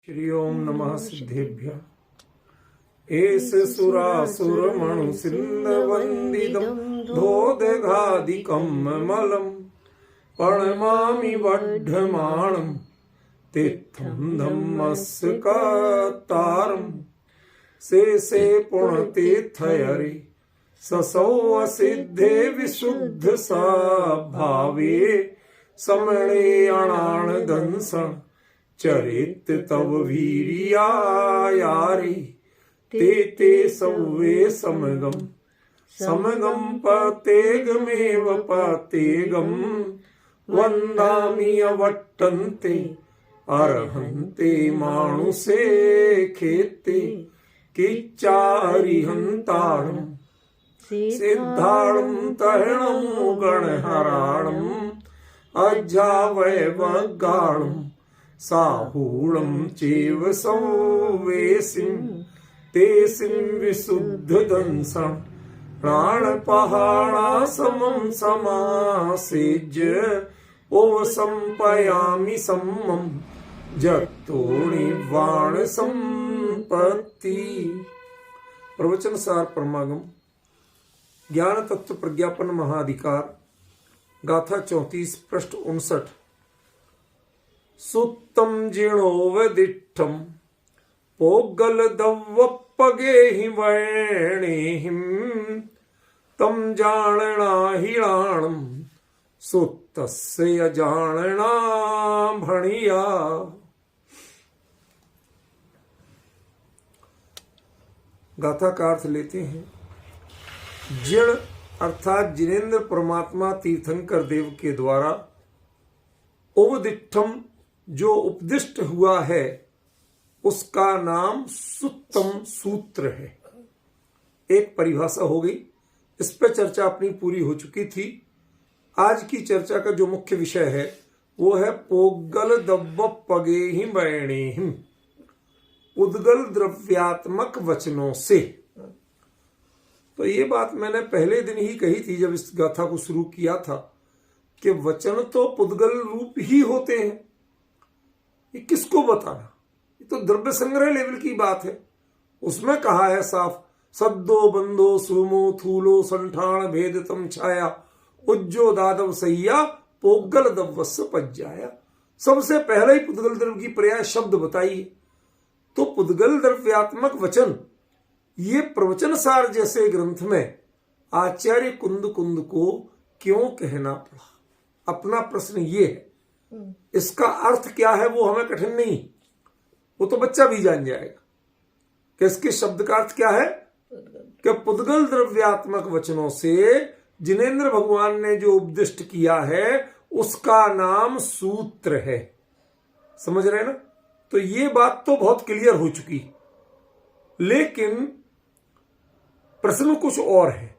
श्री ओम नमः सिद्धेभ्य एष सुरासुर मणु सिन्धवन्दितं धोदघादिकं मलम् प्रणमामि वढ्ढमाणं तीर्थं धम्मस्य कातारम् शेषे पुण्यतीर्थहरे ससौ सिद्धे विशुद्ध भावे समणे अणान दंसन चरित तव वीर्यायारे ते सौवे समगम पतेगमेव पतेगम वन्दामि अवट्टन्ते अर्हन्ते मानुषे खेते किच्चारिहन्तारम् सिद्धाणं तरणं गणहराणम् अज्जावयवगाणम् साहूणं चैव संवेसिं तेसिं विशुद्धदंसं प्राणपहाणासमं समासेज्य ओवसंपयामि सम्मं जगतो निर्वाण संपत्ति। प्रवचन सार परमागम ज्ञान तत्व प्रज्ञापन महाधिकार गाथा 34 पृष्ठ 59। सुत्तम जीर्णोवदिष्ठम पोगलदव्वप्पगेहि वैणेहिं तम जानना हिराणम सुत्तस्य अजानना भणिया। गाथा का अर्थ लेते हैं। जिण अर्थात जिनेन्द्र परमात्मा तीर्थंकर देव के द्वारा उपदिष्टम जो उपदिष्ट हुआ है उसका नाम सुत्तम सूत्र है। एक परिभाषा हो गई, इस पर चर्चा अपनी पूरी हो चुकी थी। आज की चर्चा का जो मुख्य विषय है वो है पोगल दव्व पगेहि बैणेहिं, उद्गल द्रव्यात्मक वचनों से। तो ये बात मैंने पहले दिन ही कही थी जब इस गाथा को शुरू किया था कि वचन तो पुद्गल रूप ही होते हैं। ये किसको बताना, ये तो द्रव्य संग्रह लेवल की बात है। उसमें कहा है साफ, सद्दो बंदो सुमो थूलो संठान भेदतम छाया उज्जो दादव सैया पोगल दव्वस्य पज्जाया। सबसे पहले ही पुद्गल द्रव्य की पर्याय शब्द बताइए। तो पुद्गल द्रव्यात्मक वचन ये प्रवचन सार जैसे ग्रंथ में आचार्य कुंद को क्यों कहना पड़ा, अपना प्रश्न ये है। इसका अर्थ क्या है वो हमें कठिन नहीं, वो तो बच्चा भी जान जाएगा कि इसके शब्द का अर्थ क्या है कि पुद्गल द्रव्यात्मक वचनों से जिनेन्द्र भगवान ने जो उपदिष्ट किया है उसका नाम सूत्र है। समझ रहे ना? तो ये बात तो बहुत क्लियर हो चुकी, लेकिन प्रश्न कुछ और है।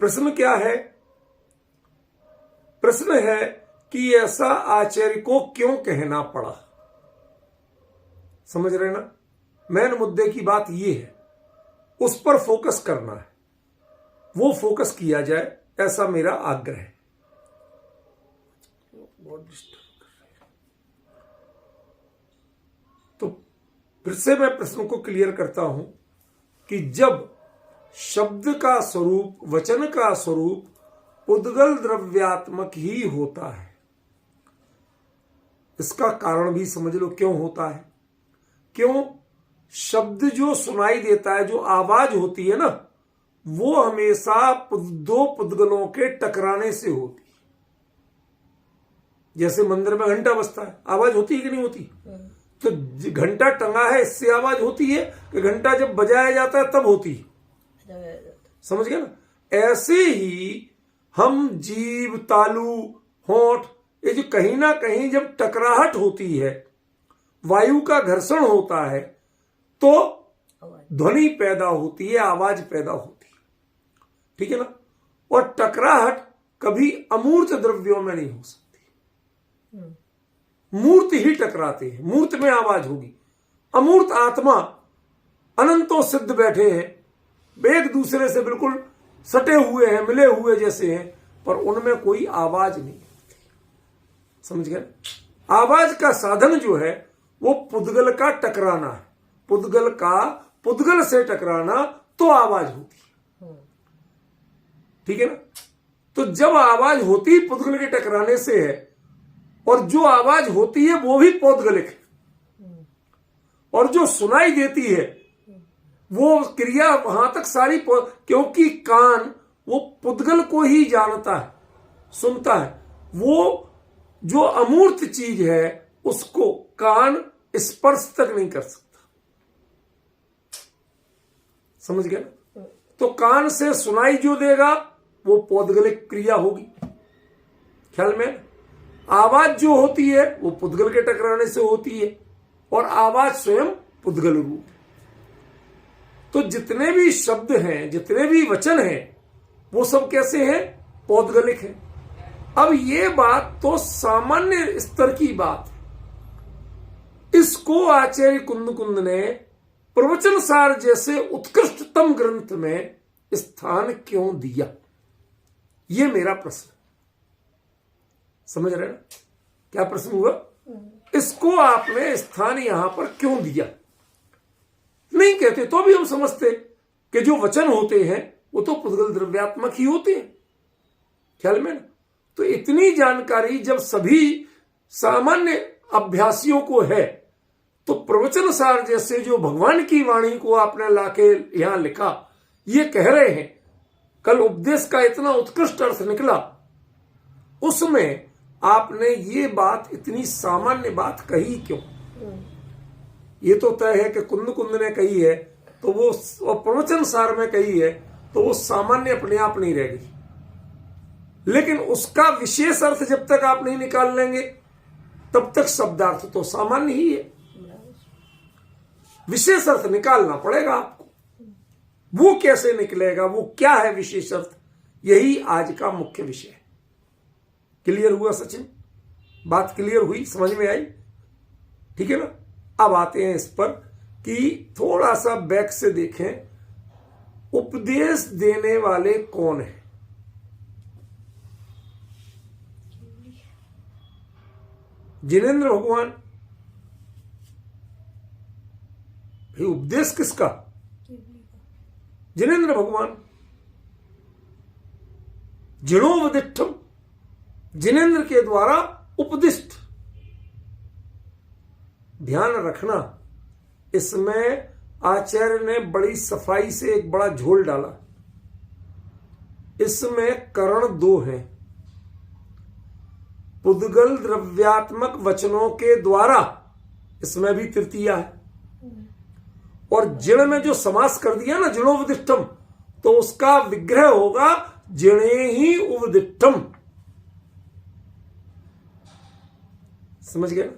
प्रश्न क्या है? प्रश्न है कि ऐसा आचार्य को क्यों कहना पड़ा। समझ रहे ना? मेन मुद्दे की बात ये है, उस पर फोकस करना है, वो फोकस किया जाए, ऐसा मेरा आग्रह है। तो फिर से मैं प्रश्न को क्लियर करता हूं कि जब शब्द का स्वरूप, वचन का स्वरूप उद्गल द्रव्यात्मक ही होता है, इसका कारण भी समझ लो क्यों होता है। क्यों? शब्द जो सुनाई देता है, जो आवाज होती है ना, वो हमेशा दो पुद्गलों के टकराने से होती है। जैसे मंदिर में घंटा बजता है, आवाज होती है कि नहीं होती? तो घंटा टंगा है, इससे आवाज होती है कि घंटा जब बजाया जाता है तब होती है। समझ गया ना? ऐसे ही हम जीभ, तालू, होंठ, ये जो कहीं ना कहीं जब टकराहट होती है, वायु का घर्षण होता है, तो ध्वनि पैदा होती है, आवाज पैदा होती है। ठीक है ना? और टकराहट कभी अमूर्त द्रव्यों में नहीं हो सकती। मूर्त ही टकराते हैं, मूर्त में आवाज होगी। अमूर्त आत्मा अनंतों सिद्ध बैठे हैं, एक दूसरे से बिल्कुल सटे हुए हैं, मिले हुए जैसे हैं, पर उनमें कोई आवाज नहीं होती। समझ गए? आवाज का साधन जो है वो पुद्गल का टकराना है, पुद्गल का पुद्गल से टकराना, तो आवाज होती है। ठीक है ना? तो जब आवाज होती पुद्गल के टकराने से है, और जो आवाज होती है वो भी पौद्गलिक है, और जो सुनाई देती है वो क्रिया वहां तक सारी, क्योंकि कान वो पुद्गल को ही जानता है, सुनता है। वो जो अमूर्त चीज है उसको कान स्पर्श तक नहीं कर सकता। समझ गया ना? तो कान से सुनाई जो देगा वो पौद्गलिक क्रिया होगी। ख्याल में? आवाज जो होती है वो पुद्गल के टकराने से होती है, और आवाज स्वयं पुद्गल रूप। तो जितने भी शब्द हैं, जितने भी वचन हैं, वो सब कैसे हैं? पौद्गलिक हैं। अब ये बात तो सामान्य स्तर की बात है। इसको आचार्य कुंद ने प्रवचन सार जैसे उत्कृष्टतम ग्रंथ में स्थान क्यों दिया? ये मेरा प्रश्न। समझ रहे ना क्या प्रश्न हुआ? इसको आपने स्थान यहां पर क्यों दिया? नहीं कहते तो भी हम समझते कि जो वचन होते हैं वो तो पुद्गल द्रव्यात्मक ही होते हैं। ख्याल में ना? तो इतनी जानकारी जब सभी सामान्य अभ्यासियों को है, तो प्रवचन सार जैसे जो भगवान की वाणी को आपने लाके यहां लिखा, ये कह रहे हैं कल उपदेश का इतना उत्कृष्ट अर्थ निकला, उसमें आपने ये बात, इतनी सामान्य बात कही क्यों? ये तो तय है कि कुंद ने कही है, तो वो प्रवचन सार में कही है, तो वो सामान्य अपने आप नहीं रहेगी। लेकिन उसका विशेष अर्थ जब तक आप नहीं निकाल लेंगे तब तक शब्दार्थ तो सामान्य ही है। विशेष अर्थ निकालना पड़ेगा आपको। वो कैसे निकलेगा, वो क्या है विशेष अर्थ? यही आज का मुख्य विषय है। क्लियर हुआ सचिन? बात क्लियर हुई? समझ में आई? ठीक है ना? अब आते हैं इस पर कि थोड़ा सा बैक से देखें, उपदेश देने वाले कौन है? जिनेंद्र भगवान। भाई उपदेश किसका? जिनेंद्र भगवान। जिणोपदिष्टम, जिनेंद्र के द्वारा उपदिष्ट। ध्यान रखना, इसमें आचार्य ने बड़ी सफाई से एक बड़ा झोल डाला। इसमें करण दो हैं। पुद्गल द्रव्यात्मक वचनों के द्वारा, इसमें भी तृतीया है। और जिण में जो समास कर दिया ना, जिणोपदिष्टम, तो उसका विग्रह होगा जिणे ही उपदिष्टम। समझ गए?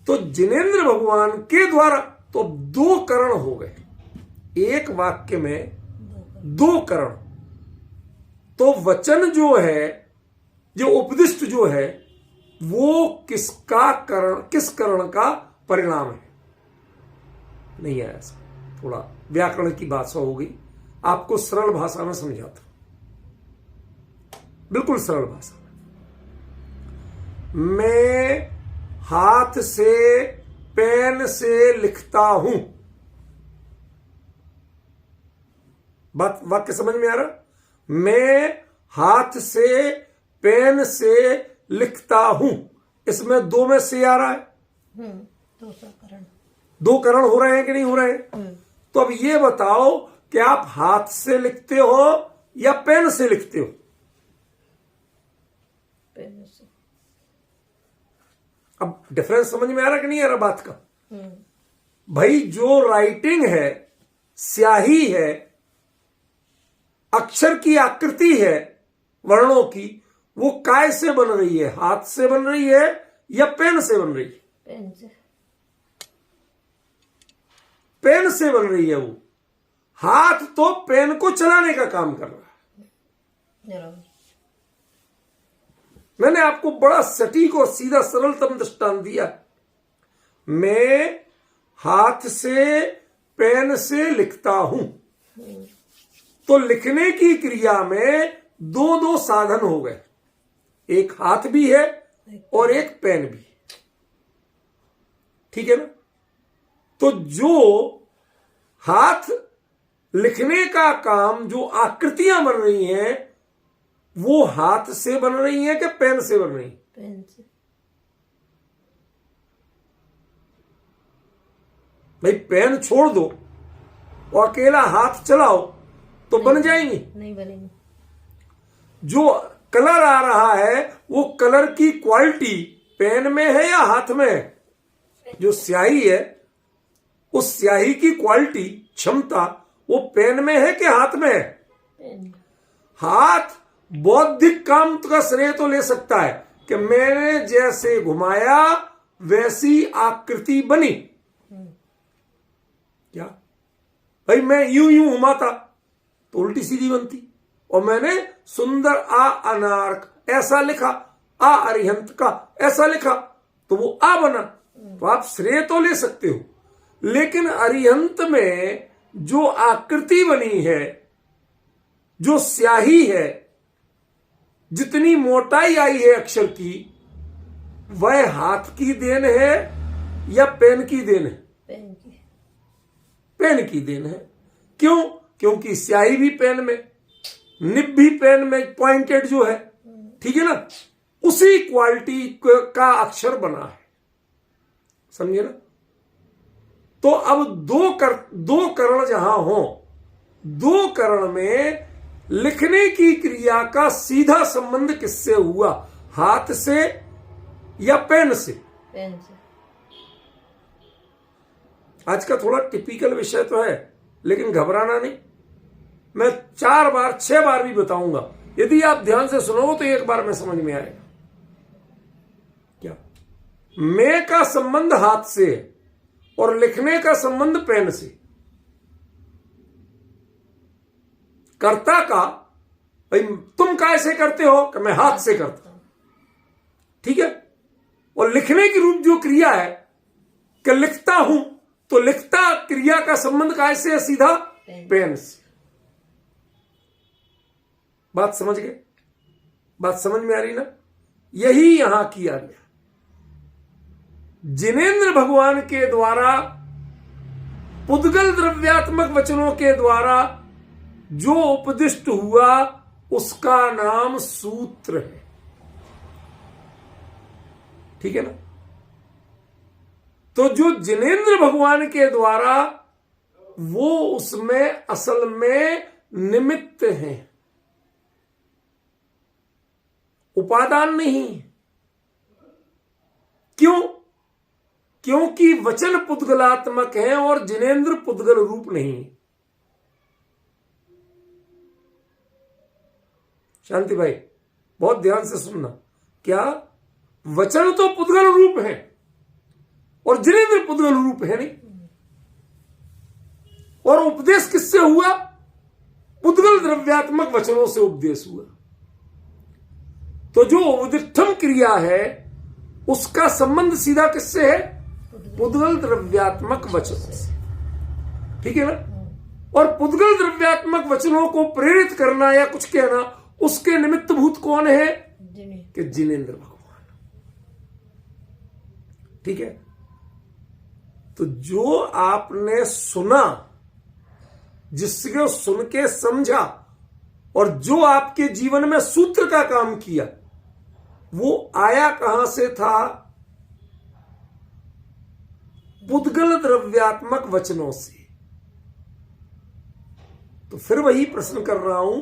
तो जिनेंद्र भगवान के द्वारा, तो दो करण हो गए एक वाक्य में, दो करण। तो वचन जो है, जो उपदिष्ट जो है, वो किसका करण, किस करण का परिणाम है? नहीं आया, थोड़ा व्याकरण की भाषा हो गई, आपको सरल भाषा में समझाता हूं, बिल्कुल सरल भाषा में। मैं हाथ से, पेन से लिखता हूं। बात, वाक्य समझ में आ रहा? मैं हाथ से, पेन से लिखता हूं। इसमें दो में से आ रहा है। दो करण हो रहे हैं कि नहीं हो रहे हैं? तो अब ये बताओ कि आप हाथ से लिखते हो या पेन से लिखते हो? पेन से। अब डिफरेंस समझ में आ रहा कि नहीं आ रहा बात का? भाई जो राइटिंग है, स्याही है, अक्षर की आकृति है वर्णों की, वो काय से बन रही है? हाथ से बन रही है या पेन से बन रही है? पेन से। पेन से बन रही है। वो हाथ तो पेन को चलाने का काम कर रहा है। मैंने आपको बड़ा सटीक और सीधा सरलतम दृष्टांत दिया। मैं हाथ से, पेन से लिखता हूं। तो लिखने की क्रिया में दो दो साधन हो गए, एक हाथ भी है और एक पेन भी। ठीक है ना। तो जो हाथ लिखने का काम, जो आकृतियां बन रही हैं, वो हाथ से बन रही हैं कि पेन से बन रही हैं? पेन से। भाई पेन छोड़ दो और अकेला हाथ चलाओ तो बन जाएंगी? नहीं बनेंगी। जो कलर आ रहा है वो कलर की क्वालिटी पेन में है या हाथ में है? जो स्याही है उस स्याही की क्वालिटी, क्षमता, वो पेन में है कि हाथ में है? पेन। हाथ बौद्धिक काम का श्रेय तो ले सकता है कि मैंने जैसे घुमाया वैसी आकृति बनी। क्या भाई मैं यूं यूं घुमाता तो उल्टी सीधी बनती, और मैंने सुंदर आ अनार्क ऐसा लिखा, आ अरिहंत का ऐसा लिखा तो वो आ बना। तो आप श्रेय तो ले सकते हो, लेकिन अरिहंत में जो आकृति बनी है, जो स्याही है, जितनी मोटाई आई है अक्षर की, वह हाथ की देन है या पेन की देन है? पेन की। पेन की देन है। क्यों? क्योंकि स्याही भी पेन में, निब भी पेन में, पॉइंटेड जो है, ठीक है ना, उसी क्वालिटी का अक्षर बना है। समझे ना। तो अब दो करण जहां हो, दो करण में लिखने की क्रिया का सीधा संबंध किससे हुआ? हाथ से या पेन से? पेन से। आज का थोड़ा टिपिकल विषय तो है, लेकिन घबराना नहीं। मैं 4 बार 6 बार भी बताऊंगा, यदि आप ध्यान से सुनोगे तो एक बार में समझ में आएगा। क्या? मैं का संबंध हाथ से है और लिखने का संबंध पेन से। कर्ता का, भाई तुम कैसे करते हो कि मैं हाथ से करता हूं, ठीक है। और लिखने की रूप जो क्रिया है कि लिखता हूं, तो लिखता क्रिया का संबंध कैसे है? सीधा पेन से। बात समझ गए? बात समझ में आ रही ना। यही यहां किया गया। जिनेंद्र भगवान के द्वारा पुद्गल द्रव्यात्मक वचनों के द्वारा जो उपदिष्ट हुआ उसका नाम सूत्र है, ठीक है ना। तो जो जिनेंद्र भगवान के द्वारा, वो उसमें असल में निमित्त हैं, उपादान नहीं। क्यों? क्योंकि वचन पुद्गलात्मक है और जिनेंद्र पुद्गल रूप नहीं। शांति भाई बहुत ध्यान से सुनना। क्या? वचन तो पुद्गल रूप है और जिनेंद्र पुद्गल रूप है नहीं। और उपदेश किससे हुआ? पुद्गल द्रव्यात्मक वचनों से उपदेश हुआ। तो जो उदिष्ठम क्रिया है उसका संबंध सीधा किससे है? पुद्गल द्रव्यात्मक वचनों से, ठीक है ना। और पुद्गल द्रव्यात्मक वचनों को प्रेरित करना या कुछ कहना, उसके निमित्त भूत कौन है? कि जिनेंद्र भगवान, ठीक है। तो जो आपने सुना, जिसको सुन के समझा और जो आपके जीवन में सूत्र का काम किया, वो आया कहां से था? पुद्गल द्रव्यात्मक वचनों से। तो फिर वही प्रश्न कर रहा हूं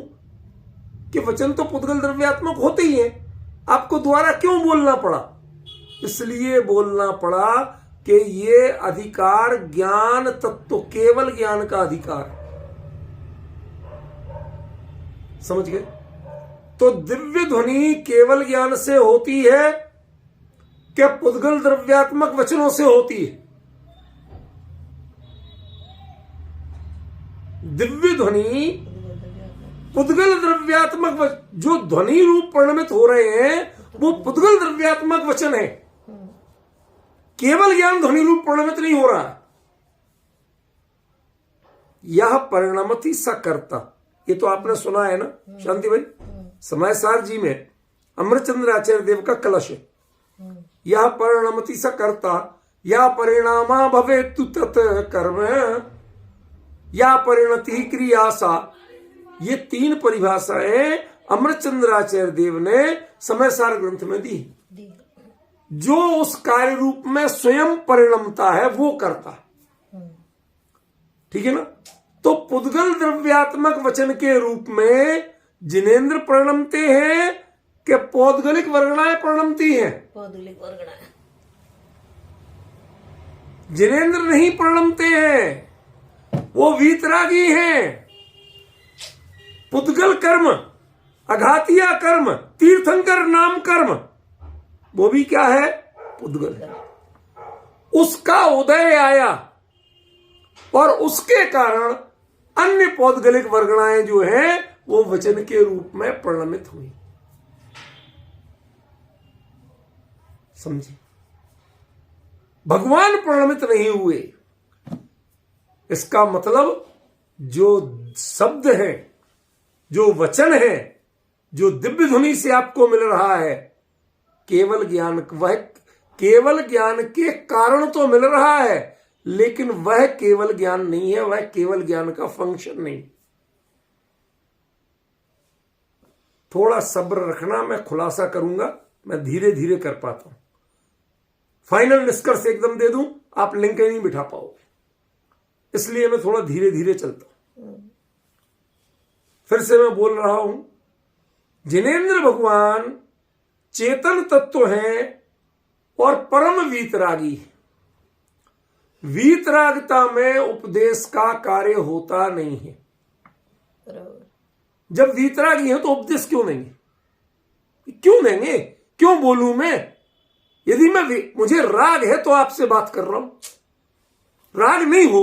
कि वचन तो पुद्गल द्रव्यात्मक होते ही हैं, आपको दोबारा क्यों बोलना पड़ा? इसलिए बोलना पड़ा कि ये अधिकार ज्ञान तत्व, केवल ज्ञान का अधिकार है। समझ गए? तो दिव्य ध्वनि केवल ज्ञान से होती है क्या पुद्गल द्रव्यात्मक वचनों से होती है? दिव्य ध्वनि पुद्गल द्रव्यात्मक जो ध्वनि रूप परिणमित हो रहे हैं वो पुद्गल द्रव्यात्मक वचन है, केवल ज्ञान ध्वनि रूप परिणमित नहीं हो रहा। यह परिणमति सकर्ता, ये तो आपने सुना है ना शांति भाई। समयसार जी में अमृतचंद्र आचार्य देव का कलश है। यह परिणमति सकर्ता या परिणामा भवेतु तत् कर्म, या परिणति क्रिया सा। ये 3 परिभाषाएं अमरचंद्राचार्य देव ने समयसार ग्रंथ में दी। दी। जो उस कार्य रूप में स्वयं परिणमता है वो करता है, ठीक है ना। तो पुद्गल द्रव्यात्मक वचन के रूप में जिनेन्द्र परिणमते हैं कि पौद्गलिक वर्गणाएं परिणमती हैं? पौद्गलिक वर्गणा। जिनेन्द्र नहीं परिणमते हैं, वो वीतरागी हैं। पुद्गल कर्म, अघातिया कर्म, तीर्थंकर नाम कर्म, वो भी क्या है? पुद्गल। उसका उदय आया और उसके कारण अन्य पौद्गलिक वर्गणाएं जो हैं वो वचन के रूप में परिणमित हुई। समझिए, भगवान परिणमित नहीं हुए। इसका मतलब जो शब्द है, जो वचन है, जो दिव्य ध्वनि से आपको मिल रहा है, केवल ज्ञान, वह केवल ज्ञान के कारण तो मिल रहा है, लेकिन वह केवल ज्ञान नहीं है, वह केवल ज्ञान का फंक्शन नहीं। थोड़ा सब्र रखना, मैं खुलासा करूंगा, मैं धीरे धीरे कर पाता हूं। फाइनल निष्कर्ष एकदम दे दूं, आप लिंक नहीं बिठा पाओगे, इसलिए मैं थोड़ा धीरे धीरे चलता हूं। फिर से मैं बोल रहा हूं, जिनेन्द्र भगवान चेतन तत्व हैं और परम वीतरागी है। वीतरागता में उपदेश का कार्य होता नहीं है। जब वीतरागी है तो उपदेश क्यों देंगे? क्यों देंगे? क्यों बोलूं मैं? यदि मुझे राग है तो आपसे बात कर रहा हूं, राग नहीं हो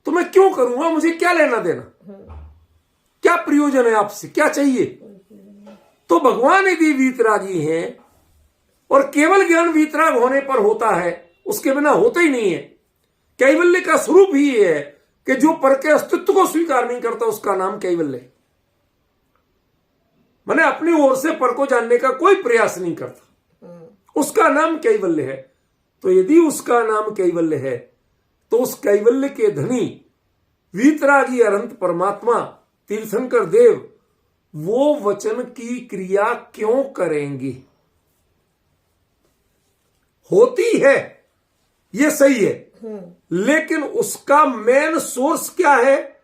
तो मैं क्यों करूंगा? मुझे क्या लेना देना? क्या प्रयोजन है आपसे? क्या चाहिए? तो भगवान यदि वीतरागी हैं और केवल ज्ञान वीतराग होने पर होता है, उसके बिना होता ही नहीं है। कैवल्य का स्वरूप ही है कि जो पर के अस्तित्व को स्वीकार नहीं करता उसका नाम कैवल्य है। मैंने अपनी ओर से पर को जानने का कोई प्रयास नहीं करता, उसका नाम कैवल्य है। तो यदि उसका नाम कैवल्य है तो उस कैवल्य के धनी वीतरागी अनंत परमात्मा तीर्थंकर देव वो वचन की क्रिया क्यों करेंगे? होती है, ये सही है, लेकिन उसका मेन सोर्स क्या है?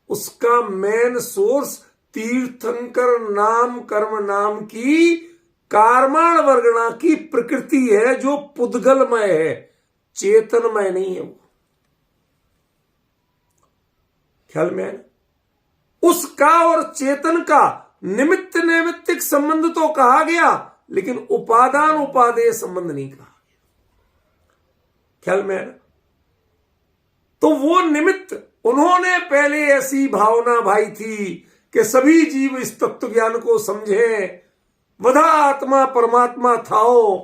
उसका मेन सोर्स तीर्थंकर नाम कर्म नाम की कारमाण वर्गणा की प्रकृति है, जो पुद्गलमय है, चेतनमय नहीं है। वो ख्याल में है? उसका और चेतन का निमित्त नैमित्तिक संबंध तो कहा गया, लेकिन उपादान उपादेय संबंध नहीं कहा। ख्याल में है? तो वो निमित्त, उन्होंने पहले ऐसी भावना भाई थी कि सभी जीव इस तत्व ज्ञान को समझें, वधा आत्मा परमात्मा थाओ,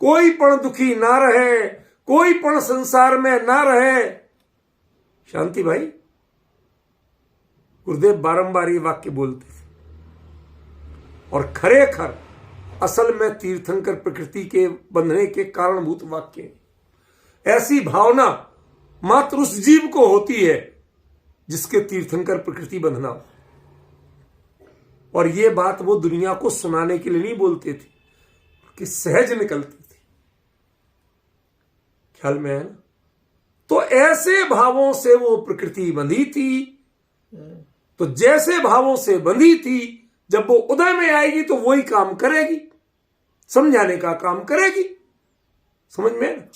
कोई पण दुखी ना रहे, कोई पण संसार में ना रहे। शांति भाई, गुरुदेव बारंबार ये वाक्य बोलते थे, और खरेखर असल में तीर्थंकर प्रकृति के बंधने के कारणभूत वाक्य। ऐसी भावना मात्र उस जीव को होती है जिसके तीर्थंकर प्रकृति बंधना हो। और ये बात वो दुनिया को सुनाने के लिए नहीं बोलते थे, कि सहज निकलती थी। ख्याल में है ना? तो ऐसे भावों से वो प्रकृति बंधी थी। तो जैसे भावों से बंधी थी, जब वो उदय में आएगी तो वही काम करेगी, समझाने का काम करेगी। समझ में?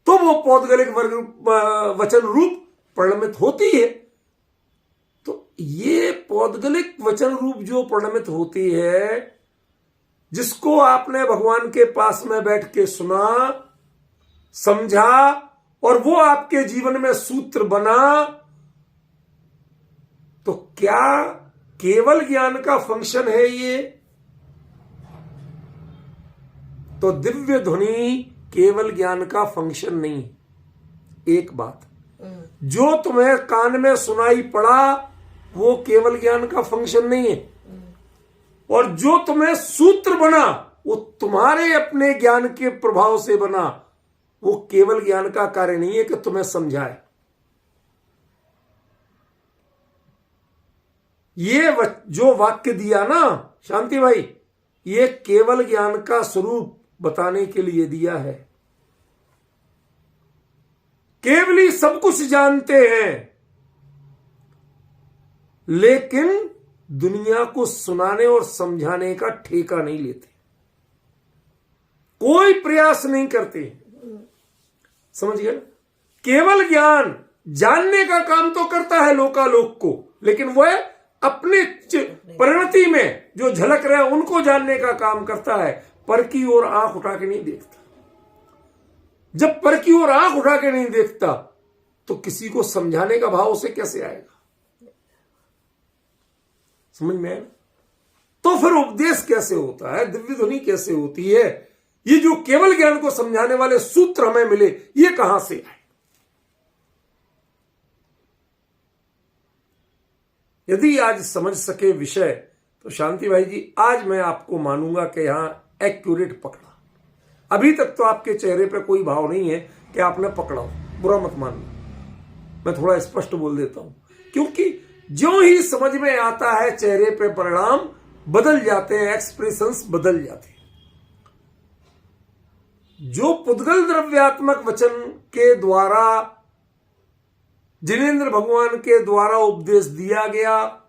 तो वो पौद्गलिक वर्ग वचन रूप परिणमित होती है। तो ये पौद्गलिक वचन रूप जो परिणमित होती है, जिसको आपने भगवान के पास में बैठ के सुना, समझा, और वो आपके जीवन में सूत्र बना, तो क्या केवल ज्ञान का फंक्शन है ये? तो दिव्य ध्वनि केवल ज्ञान का फंक्शन नहीं। एक बात, जो तुम्हें कान में सुनाई पड़ा वो केवल ज्ञान का फंक्शन नहीं है, और जो तुम्हें सूत्र बना वो तुम्हारे अपने ज्ञान के प्रभाव से बना, वो केवल ज्ञान का कार्य नहीं है कि तुम्हें समझाए। ये जो वाक्य दिया ना शांति भाई, ये केवल ज्ञान का स्वरूप बताने के लिए दिया है। केवली सब कुछ जानते हैं, लेकिन दुनिया को सुनाने और समझाने का ठेका नहीं लेते, कोई प्रयास नहीं करते। समझ गए? केवल ज्ञान जानने का काम तो करता है लोकालोक को, लेकिन वह अपने परिणति में जो झलक रहा है उनको जानने का काम करता है, पर की ओर आंख उठा के नहीं देखता। जब पर की ओर आंख उठा के नहीं देखता तो किसी को समझाने का भाव उसे कैसे आएगा? समझ में आया? तो फिर उपदेश कैसे होता है, दिव्य ध्वनि कैसे होती है? ये जो केवल ज्ञान को समझाने वाले सूत्र हमें मिले, ये कहां से आए? यदि आज समझ सके विषय तो शांति भाई जी, आज मैं आपको मानूंगा कि यहां एक्यूरेट पकड़ा। अभी तक तो आपके चेहरे पे कोई भाव नहीं है कि आपने पकड़ा हो, बुरा मत मानना, मैं थोड़ा स्पष्ट बोल देता हूं, क्योंकि जो ही समझ में आता है चेहरे पे परिणाम बदल जाते हैं, एक्सप्रेशंस बदल जाते हैं। जो पुद्गल द्रव्यात्मक वचन के द्वारा जिनेंद्र भगवान के द्वारा उपदेश दिया गया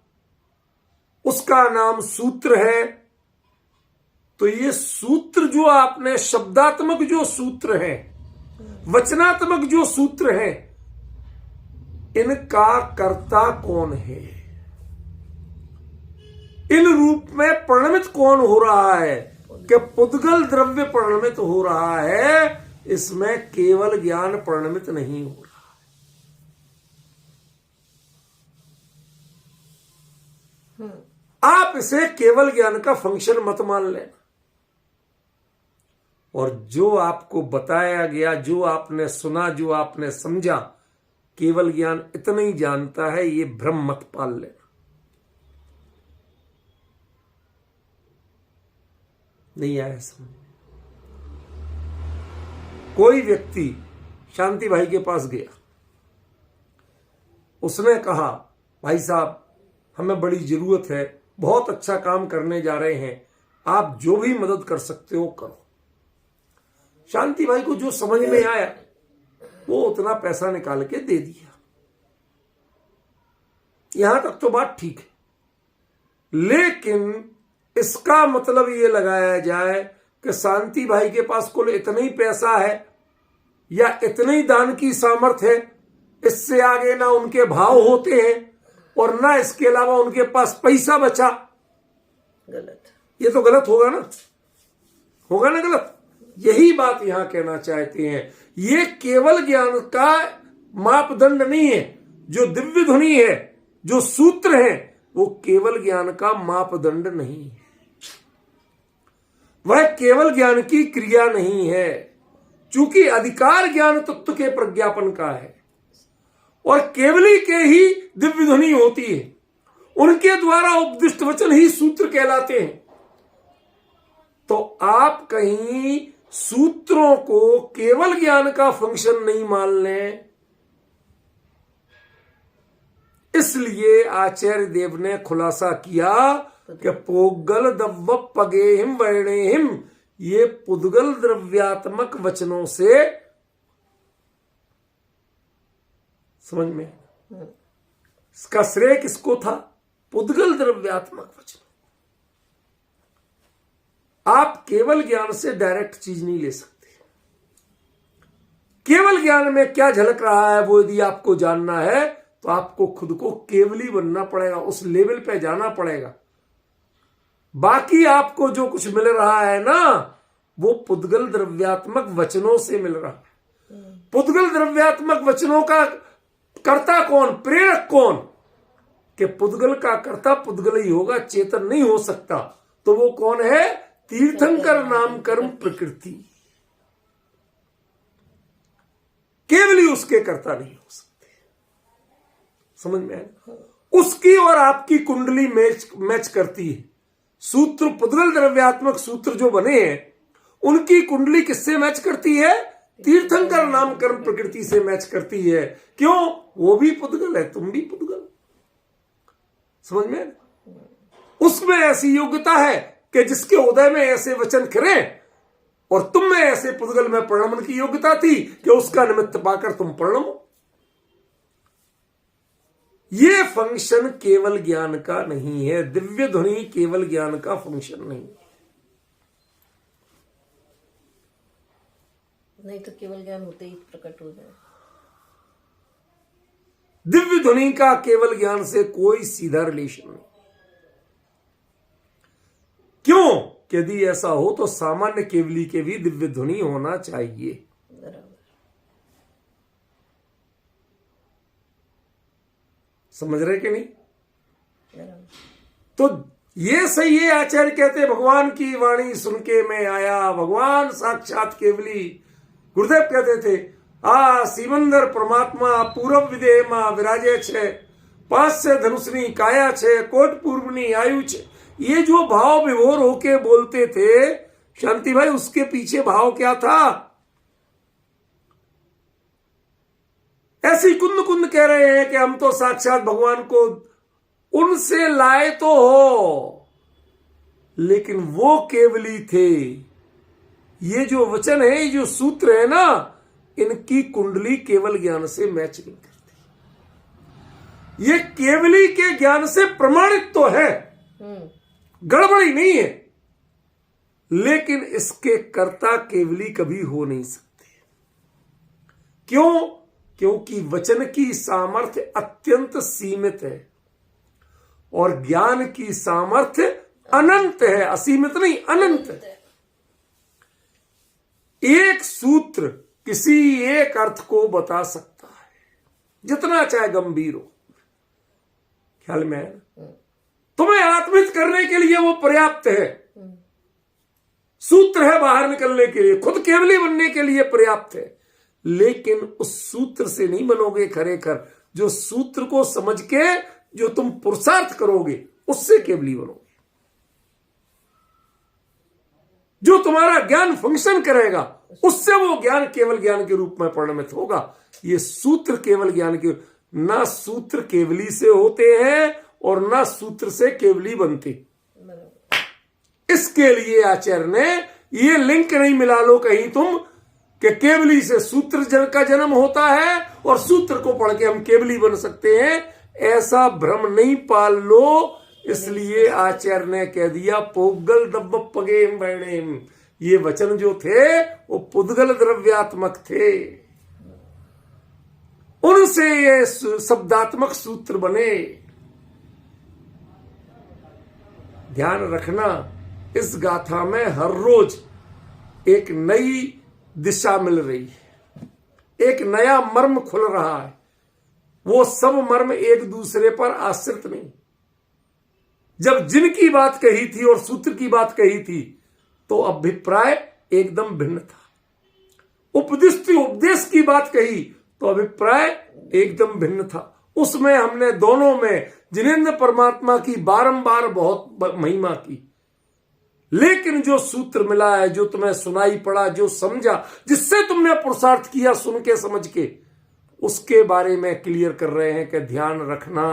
उसका नाम सूत्र है। तो ये सूत्र जो आपने, शब्दात्मक जो सूत्र है, वचनात्मक जो सूत्र है, इनका कर्ता कौन है? इन रूप में परिणमित कौन हो रहा है? कि पुद्गल द्रव्य परिणमित हो रहा है, इसमें केवल ज्ञान परिणमित नहीं हो रहा। आप इसे केवल ज्ञान का फंक्शन मत मान लेना। और जो आपको बताया गया, जो आपने सुना, जो आपने समझा, केवल ज्ञान इतना ही जानता है, ये भ्रम मत पाल लेना। नहीं आया समझ? कोई व्यक्ति शांति भाई के पास गया, उसने कहा, भाई साहब हमें बड़ी जरूरत है, बहुत अच्छा काम करने जा रहे हैं, आप जो भी मदद कर सकते हो करो। शांति भाई को जो समझ में आया वो उतना पैसा निकाल के दे दिया। यहां तक तो बात ठीक है, लेकिन इसका मतलब ये लगाया जाए कि शांति भाई के पास कुल इतना ही पैसा है या इतने ही दान की सामर्थ्य है, इससे आगे ना उनके भाव होते हैं और ना इसके अलावा उनके पास पैसा बचा। गलत। ये तो गलत होगा ना, होगा ना गलत। यही बात यहां कहना चाहते हैं। ये केवल ज्ञान का मापदंड नहीं है। जो दिव्य ध्वनि है, जो सूत्र है, वो केवल ज्ञान का मापदंड नहीं है। वह केवल ज्ञान की क्रिया नहीं है, चूंकि अधिकार ज्ञान तत्व के प्रज्ञापन का है और केवली के ही दिव्य ध्वनि होती है। उनके द्वारा उपदिष्ट वचन ही सूत्र कहलाते हैं। तो आप कहीं सूत्रों को केवल ज्ञान का फंक्शन नहीं मान लें। इसलिए आचार्य देव ने खुलासा किया कि पोगल दव्व पगेहिम वर्णेहिम, ये पुद्गल द्रव्यात्मक वचनों से समझ में, इसका श्रेय किसको था? पुद्गल द्रव्यात्मक वचन। आप केवल ज्ञान से डायरेक्ट चीज नहीं ले सकते। केवल ज्ञान में क्या झलक रहा है वो यदि आपको जानना है तो आपको खुद को केवली बनना पड़ेगा, उस लेवल पे जाना पड़ेगा। बाकी आपको जो कुछ मिल रहा है ना, वो पुद्गल द्रव्यात्मक वचनों से मिल रहा है। पुद्गल द्रव्यात्मक वचनों का कर्ता कौन, प्रेरक कौन? कि पुद्गल का कर्ता पुद्गल ही होगा, चेतन नहीं हो सकता। तो वो कौन है? तीर्थंकर नाम कर्म प्रकृति। केवली उसके कर्ता नहीं हो सकते। समझ में आया? उसकी और आपकी कुंडली मैच करती है। सूत्र, पुद्गल द्रव्यात्मक सूत्र जो बने हैं, उनकी कुंडली किससे मैच करती है? तीर्थंकर नामकरण प्रकृति से मैच करती है। क्यों? वो भी पुद्गल है, तुम भी पुद्गल। समझ में? उसमें ऐसी योग्यता है कि जिसके उदय में ऐसे वचन करें, और तुम में ऐसे पुद्गल में परिणमन की योग्यता थी कि उसका निमित्त पाकर तुम परिणमो। ये फंक्शन केवल ज्ञान का नहीं है। दिव्य ध्वनि केवल ज्ञान का फंक्शन नहीं है। नहीं तो केवल ज्ञान होते ही प्रकट हो जाए। दिव्य ध्वनि का केवल ज्ञान से कोई सीधा रिलेशन नहीं। क्यों? यदि ऐसा हो तो सामान्य केवली के भी दिव्य ध्वनि होना चाहिए। बराबर। समझ रहे कि नहीं? बराबर। तो ये सही है। आचार्य कहते भगवान की वाणी सुन के मैं आया, भगवान साक्षात केवली। गुरुदेव कहते थे सीमंदर परमात्मा पूरब विदेह विराजे छे, 5 से धनुषनी काया छे, कोट पूर्वनी आयु छे। ये जो भाव विभोर होके बोलते थे शांति भाई, उसके पीछे भाव क्या था? ऐसी कुंद कुंद कह रहे हैं कि हम तो साक्षात भगवान को उनसे लाए तो हो, लेकिन वो केवली थे। ये जो वचन है, ये जो सूत्र है ना, इनकी कुंडली केवल ज्ञान से मैच नहीं करती। ये केवली के ज्ञान से प्रमाणित तो है, गड़बड़ी नहीं है, लेकिन इसके कर्ता केवली कभी हो नहीं सकते। क्यों? क्योंकि वचन की सामर्थ्य अत्यंत सीमित है और ज्ञान की सामर्थ्य अनंत है। असीमित नहीं, अनंत है। एक सूत्र किसी एक अर्थ को बता सकता है, जितना चाहे गंभीर हो। ख्याल में है? तुम्हें आत्मित करने के लिए वो पर्याप्त है। सूत्र है बाहर निकलने के लिए, खुद केवली बनने के लिए पर्याप्त है। लेकिन उस सूत्र से नहीं बनोगे खरेखर। जो सूत्र को समझ के जो तुम पुरुषार्थ करोगे, उससे केवली बनोगे। जो तुम्हारा ज्ञान फंक्शन करेगा, उससे वो ज्ञान केवल ज्ञान के रूप में परिणमित होगा। ये सूत्र केवल ज्ञान के, ना सूत्र केवली से होते हैं और ना सूत्र से केवली बनती। इसके लिए आचार्य ने ये लिंक नहीं मिला लो कहीं तुम कि केवली से सूत्र का जन्म होता है और सूत्र को पढ़ के हम केवली बन सकते हैं। ऐसा भ्रम नहीं पाल लो। इसलिए आचार्य ने कह दिया पोगल दब्ब पगेम बैणेम। ये वचन जो थे वो पुद्गल द्रव्यात्मक थे, उनसे ये शब्दात्मक सूत्र बने। ध्यान रखना, इस गाथा में हर रोज एक नई दिशा मिल रही है, एक नया मर्म खुल रहा है। वो सब मर्म एक दूसरे पर आश्रित नहीं। जब जिनकी बात कही थी और सूत्र की बात कही थी तो अभिप्राय एकदम भिन्न था। उपदेश की बात कही तो अभिप्राय एकदम भिन्न था। उसमें हमने दोनों में जिनेंद्र परमात्मा की बारंबार बहुत महिमा की, लेकिन जो सूत्र मिला है, जो तुम्हें सुनाई पड़ा, जो समझा, जिससे तुमने पुरुषार्थ किया सुन के समझ के, उसके बारे में क्लियर कर रहे हैं कि ध्यान रखना,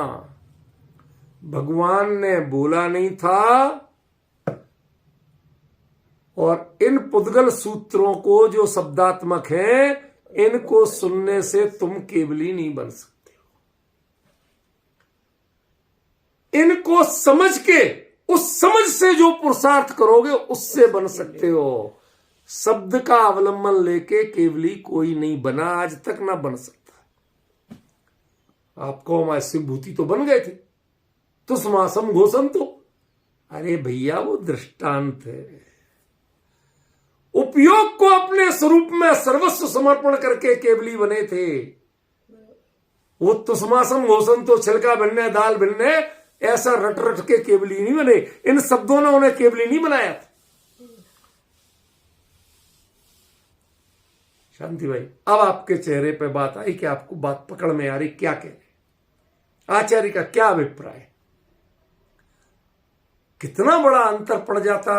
भगवान ने बोला नहीं था। और इन पुद्गल सूत्रों को जो शब्दात्मक हैं, इनको सुनने से तुम केवली नहीं बन सकते हो। इनको समझ के, उस समझ से जो पुरुषार्थ करोगे उससे बन सकते हो। शब्द का अवलंबन लेके केवली कोई नहीं बना, आज तक ना बन सकता। आपको हमारे शिवभूति तो बन गए थे, तो समासम घोषण तो, अरे भैया वो दृष्टांत है। उपयोग को अपने स्वरूप में सर्वस्व समर्पण करके केवली बने थे। वो तो समासम घोषण तो छिलका भिन्ने दाल भिन्ने, ऐसा रट रट के केवली नहीं बने। इन शब्दों ने उन्हें केवली नहीं बनाया था। शांति भाई, अब आपके चेहरे पे बात आई कि आपको बात पकड़ में आ रही, क्या कह रहे आचार्य का क्या अभिप्राय। कितना बड़ा अंतर पड़ जाता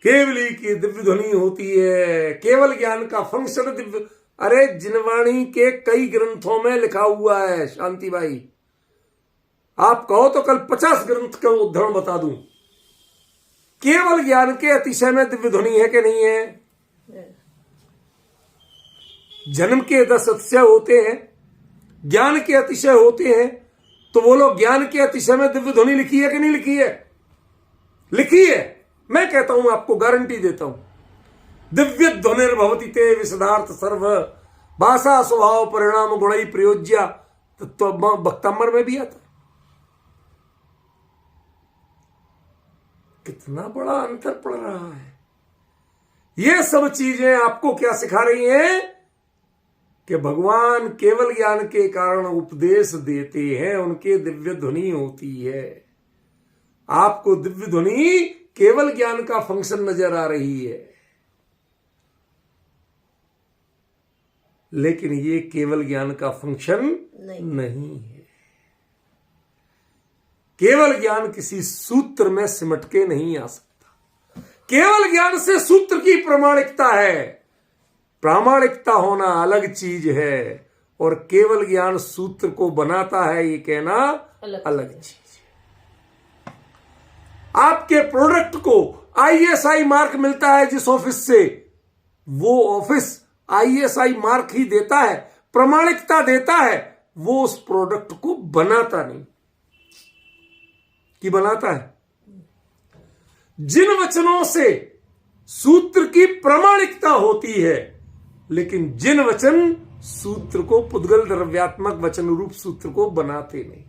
केवली की दिव्य ध्वनि होती है। केवल ज्ञान का फंक्शन दिव्य। अरे जिनवाणी के कई ग्रंथों में लिखा हुआ है शांति भाई, आप कहो तो कल 50 ग्रंथ का उदाहरण बता दूं। केवल ज्ञान के अतिशय में दिव्य ध्वनि है कि नहीं है? जन्म के 10 अतिशय होते हैं, ज्ञान के अतिशय होते हैं, तो बोलो ज्ञान के अतिशय में दिव्य ध्वनि लिखी है कि नहीं लिखी है? लिखी है। मैं कहता हूं, आपको गारंटी देता हूं, दिव्य ध्वनिर्भवति ते विशदार्थ सर्व भाषा स्वभाव परिणाम गुणई प्रयोज्या, तो भक्तामर में भी आता है। कितना बड़ा अंतर पड़ रहा है। ये सब चीजें आपको क्या सिखा रही हैं कि भगवान केवल ज्ञान के कारण उपदेश देते हैं, उनके दिव्य ध्वनि होती है। आपको दिव्य ध्वनि केवल ज्ञान का फंक्शन नजर आ रही है, लेकिन ये केवल ज्ञान का फंक्शन नहीं है। केवल ज्ञान किसी सूत्र में सिमट के नहीं आ सकता। केवल ज्ञान से सूत्र की प्रामाणिकता है। प्रामाणिकता होना अलग चीज है, और केवल ज्ञान सूत्र को बनाता है, ये कहना अलग चीज है। आपके प्रोडक्ट को ISI मार्क मिलता है जिस ऑफिस से, वो ऑफिस ISI मार्क ही देता है, प्रामाणिकता देता है, वो उस प्रोडक्ट को बनाता नहीं। कि बनाता है? जिन वचनों से सूत्र की प्रामाणिकता होती है, लेकिन जिन वचन सूत्र को पुद्गल द्रव्यात्मक वचन रूप सूत्र को बनाते नहीं।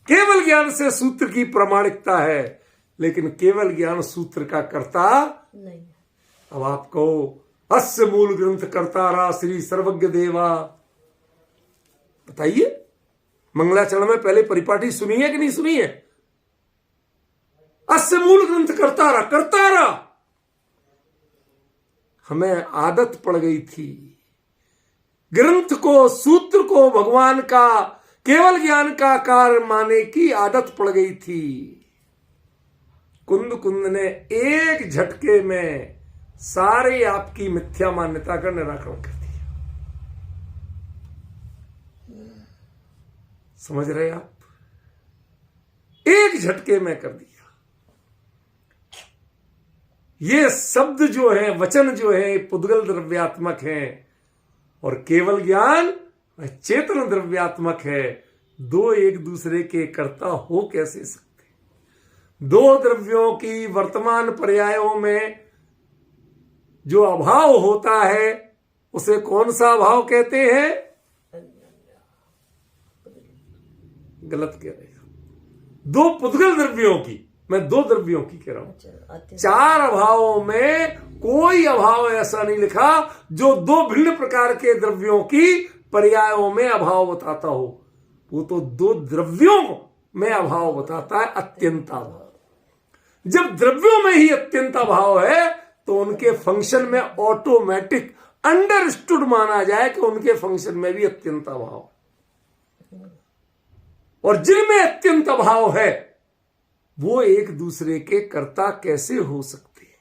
केवल ज्ञान से सूत्र की प्रामाणिकता है, लेकिन केवल ज्ञान सूत्र का कर्ता नहीं। अब आप कहो अस्य मूल ग्रंथ कर्तारा श्री सर्वज्ञ देवा, बताइए मंगलाचरण में पहले परिपाटी सुनी है कि नहीं सुनी है? अस्य मूल ग्रंथ कर्तारा, कर्तारा। हमें आदत पड़ गई थी ग्रंथ को, सूत्र को भगवान का केवल ज्ञान का कार्य माने की आदत पड़ गई थी। कुंद कुंद ने एक झटके में सारे आपकी मिथ्या मान्यता का निराकरण कर दिया। समझ रहे आप? एक झटके में कर दिया। ये शब्द जो है, वचन जो है, पुद्गल द्रव्यात्मक है, और केवल ज्ञान चेतन द्रव्यात्मक है। दो एक दूसरे के कर्ता हो कैसे सकते? दो द्रव्यों की वर्तमान पर्यायों में जो अभाव होता है, उसे कौन सा अभाव कहते हैं? गलत कह रहे हो। दो पुद्गल द्रव्यों की, मैं दो द्रव्यों की कह रहा हूं। चार अभावों में कोई अभाव ऐसा नहीं लिखा जो दो भिन्न प्रकार के द्रव्यों की पर्यायों में अभाव बताता हो। वो तो दो द्रव्यों में अभाव बताता है, अत्यंत अभाव। जब द्रव्यों में ही अत्यंत अभाव है, तो उनके फंक्शन में ऑटोमेटिक अंडरस्टूड माना जाए कि उनके फंक्शन में भी अत्यंत अभाव। और जिनमें अत्यंत अभाव है, वो एक दूसरे के कर्ता कैसे हो सकते हैं?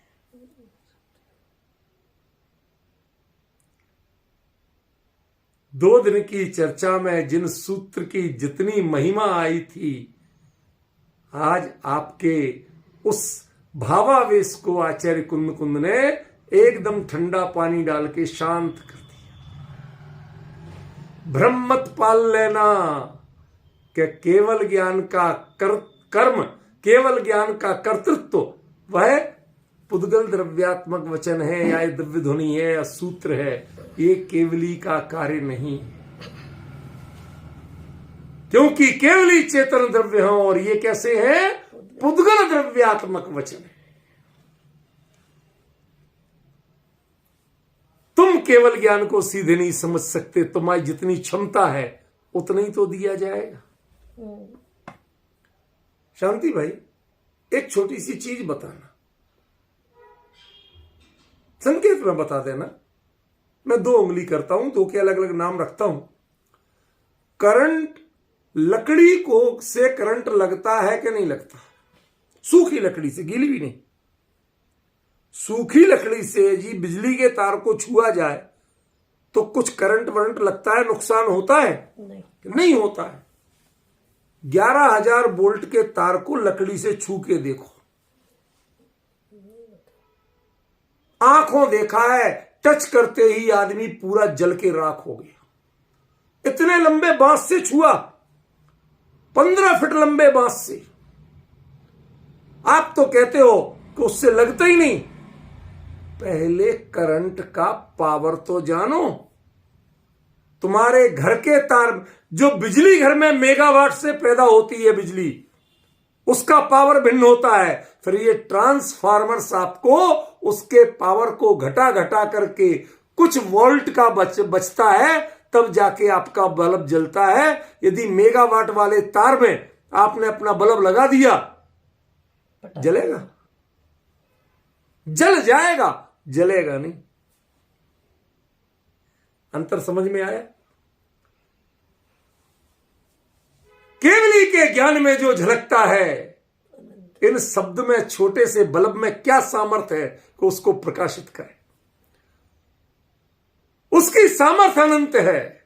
दो दिन की चर्चा में जिन सूत्र की जितनी महिमा आई थी, आज आपके उस भावावेश को आचार्य कुंद कुंद ने एकदम ठंडा पानी डाल के शांत कर दिया। भ्रम मत पाल लेना कि केवल ज्ञान का कर्म, केवल ज्ञान का कर्तृत्व वह पुद्गल द्रव्यात्मक वचन है, या दिव्य ध्वनि है, या सूत्र है। ये केवली का कार्य नहीं, क्योंकि केवली चेतन द्रव्य हो, और ये कैसे है? पुद्गल द्रव्यात्मक वचन है। तुम केवल ज्ञान को सीधे नहीं समझ सकते। तुम्हारी जितनी क्षमता है उतना ही तो दिया जाएगा। शांति भाई, एक छोटी सी चीज बताना, संकेत में बता देना। मैं 2 उंगली करता हूं, 2 के अलग अलग नाम रखता हूं। करंट लकड़ी को से करंट लगता है कि नहीं लगता? सूखी लकड़ी से, गीली भी नहीं। सूखी लकड़ी से जी बिजली के तार को छुआ जाए तो कुछ करंट वरंट लगता है, नुकसान होता है? नहीं होता है। 11,000 वोल्ट के तार को लकड़ी से छू के देखो, आंखों देखा है, टच करते ही आदमी पूरा जल के राख हो गया। इतने लंबे बांस से छुआ, 15 फीट लंबे बांस से। आप तो कहते हो कि उससे लगता ही नहीं। पहले करंट का पावर तो जानो। तुम्हारे घर के तार, जो बिजली घर में मेगावाट से पैदा होती है बिजली, उसका पावर भिन्न होता है। फिर ये ट्रांसफार्मर्स आपको उसके पावर को घटा घटा करके कुछ वोल्ट का बचता है, तब जाके आपका बल्ब जलता है। यदि मेगावाट वाले तार में आपने अपना बल्ब लगा दिया, जलेगा? जल जाएगा, जलेगा नहीं। अंतर समझ में आया? केवली के ज्ञान में जो झलकता है, इन शब्द में, छोटे से बल्ब में क्या सामर्थ्य है कि उसको प्रकाशित करे। उसकी सामर्थ्य अनंत है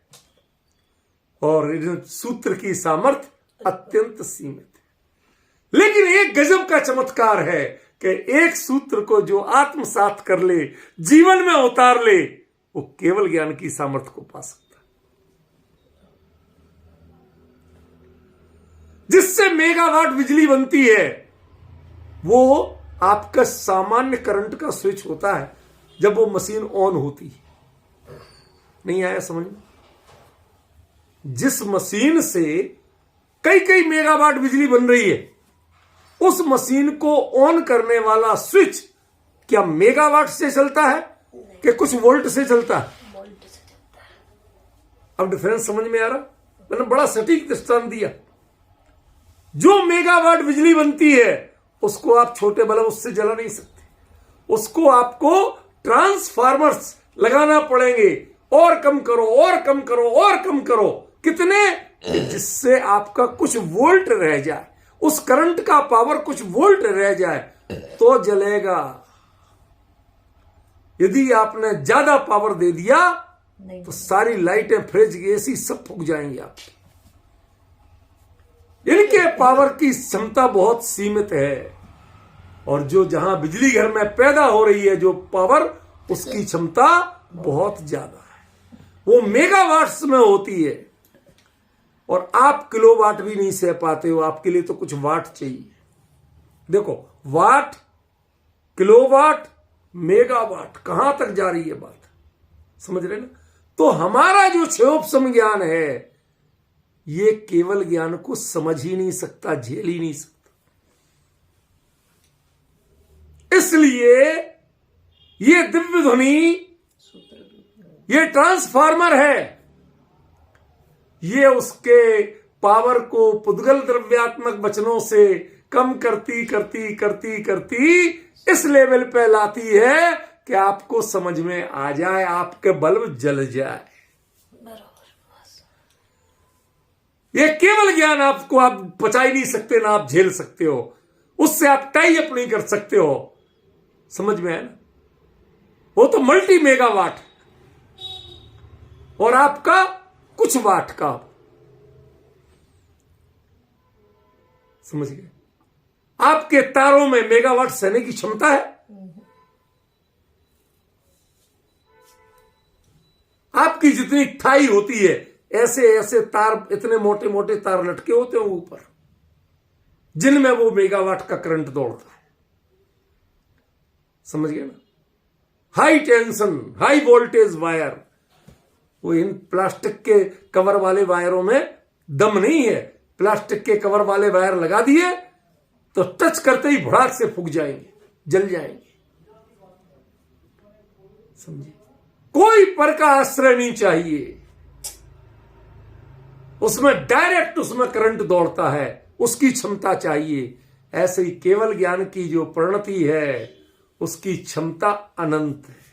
और इन सूत्र की सामर्थ्य अत्यंत सीमित है। लेकिन एक गजब का चमत्कार है कि एक सूत्र को जो आत्मसात कर ले, जीवन में उतार ले, वो केवल ज्ञान की सामर्थ्य को पा सकता है, जिससे मेगावाट बिजली बनती है। वो आपका सामान्य करंट का स्विच होता है जब वो मशीन ऑन होती है। नहीं आया समझ में? जिस मशीन से कई कई मेगावाट बिजली बन रही है, उस मशीन को ऑन करने वाला स्विच क्या मेगावाट से चलता है कि कुछ वोल्ट से चलता है? अब डिफरेंस समझ में आ रहा? मैंने बड़ा सटीक दृष्टांत दिया। जो मेगावाट बिजली बनती है उसको आप छोटे बल्ब उससे जला नहीं सकते। उसको आपको ट्रांसफार्मर्स लगाना पड़ेंगे, और कम करो और कम करो और कम करो। कितने? जिससे आपका कुछ वोल्ट रह जाए, उस करंट का पावर कुछ वोल्ट रह जाए तो जलेगा। यदि आपने ज्यादा पावर दे दिया तो सारी लाइटें, फ्रिज, एसी सब फूक जाएंगे आपकी। इनके पावर की क्षमता बहुत सीमित है, और जो जहां बिजली घर में पैदा हो रही है जो पावर, उसकी क्षमता बहुत ज्यादा है, वो मेगावाट्स में होती है। और आप किलोवाट भी नहीं सह पाते हो, आपके लिए तो कुछ वाट चाहिए। देखो, वाट, किलोवाट, मेगावाट, कहां तक जा रही है बात, समझ रहे ना? तो हमारा जो क्षयोपशम ज्ञान है, ये केवल ज्ञान को समझ ही नहीं सकता, झेल ही नहीं सकता। इसलिए ये दिव्य ध्वनि, ये ट्रांसफार्मर है, ये उसके पावर को पुद्गल द्रव्यात्मक वचनों से कम करती करती करती करती इस लेवल पे लाती है कि आपको समझ में आ जाए, आपके बल्ब जल जाए। ये केवल ज्ञान आपको आप पचा ही नहीं सकते, ना आप झेल सकते हो, उससे आप टाई अप नहीं कर सकते हो। समझ में है ना? वो तो मल्टी मेगावाट और आपका कुछ वाट का। समझ गए? आपके तारों में मेगावाट सहने की क्षमता है। आपकी जितनी थाई होती है, ऐसे ऐसे तार, इतने मोटे मोटे तार लटके होते हैं ऊपर, जिनमें वो मेगावाट का करंट दौड़ता है। समझ गए ना? High tension, high voltage wire, वो इन प्लास्टिक के कवर वाले वायरों में दम नहीं है। प्लास्टिक के कवर वाले वायर लगा दिए तो टच करते ही भड़ाक से फूक जाएंगे, जल जाएंगे। समझिए? कोई पर का आश्रय नहीं चाहिए, उसमें डायरेक्ट उसमें करंट दौड़ता है, उसकी क्षमता चाहिए। ऐसे ही केवल ज्ञान की जो परिणति है, उसकी क्षमता अनंत है।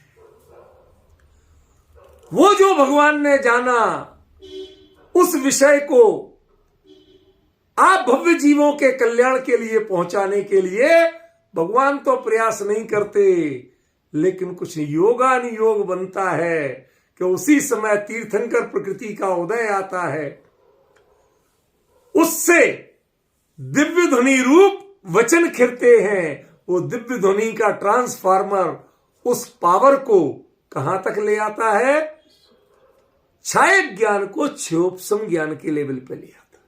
वो जो भगवान ने जाना, उस विषय को आप भव्य जीवों के कल्याण के लिए पहुंचाने के लिए भगवान तो प्रयास नहीं करते, लेकिन कुछ योगानुयोग बनता है कि उसी समय तीर्थंकर प्रकृति का उदय आता है, उससे दिव्य ध्वनि रूप वचन खिरते हैं। वो दिव्य ध्वनि का ट्रांसफार्मर उस पावर को कहां तक ले आता है? छाया ज्ञान को क्षोभसम ज्ञान के लेवल पे ले आता है,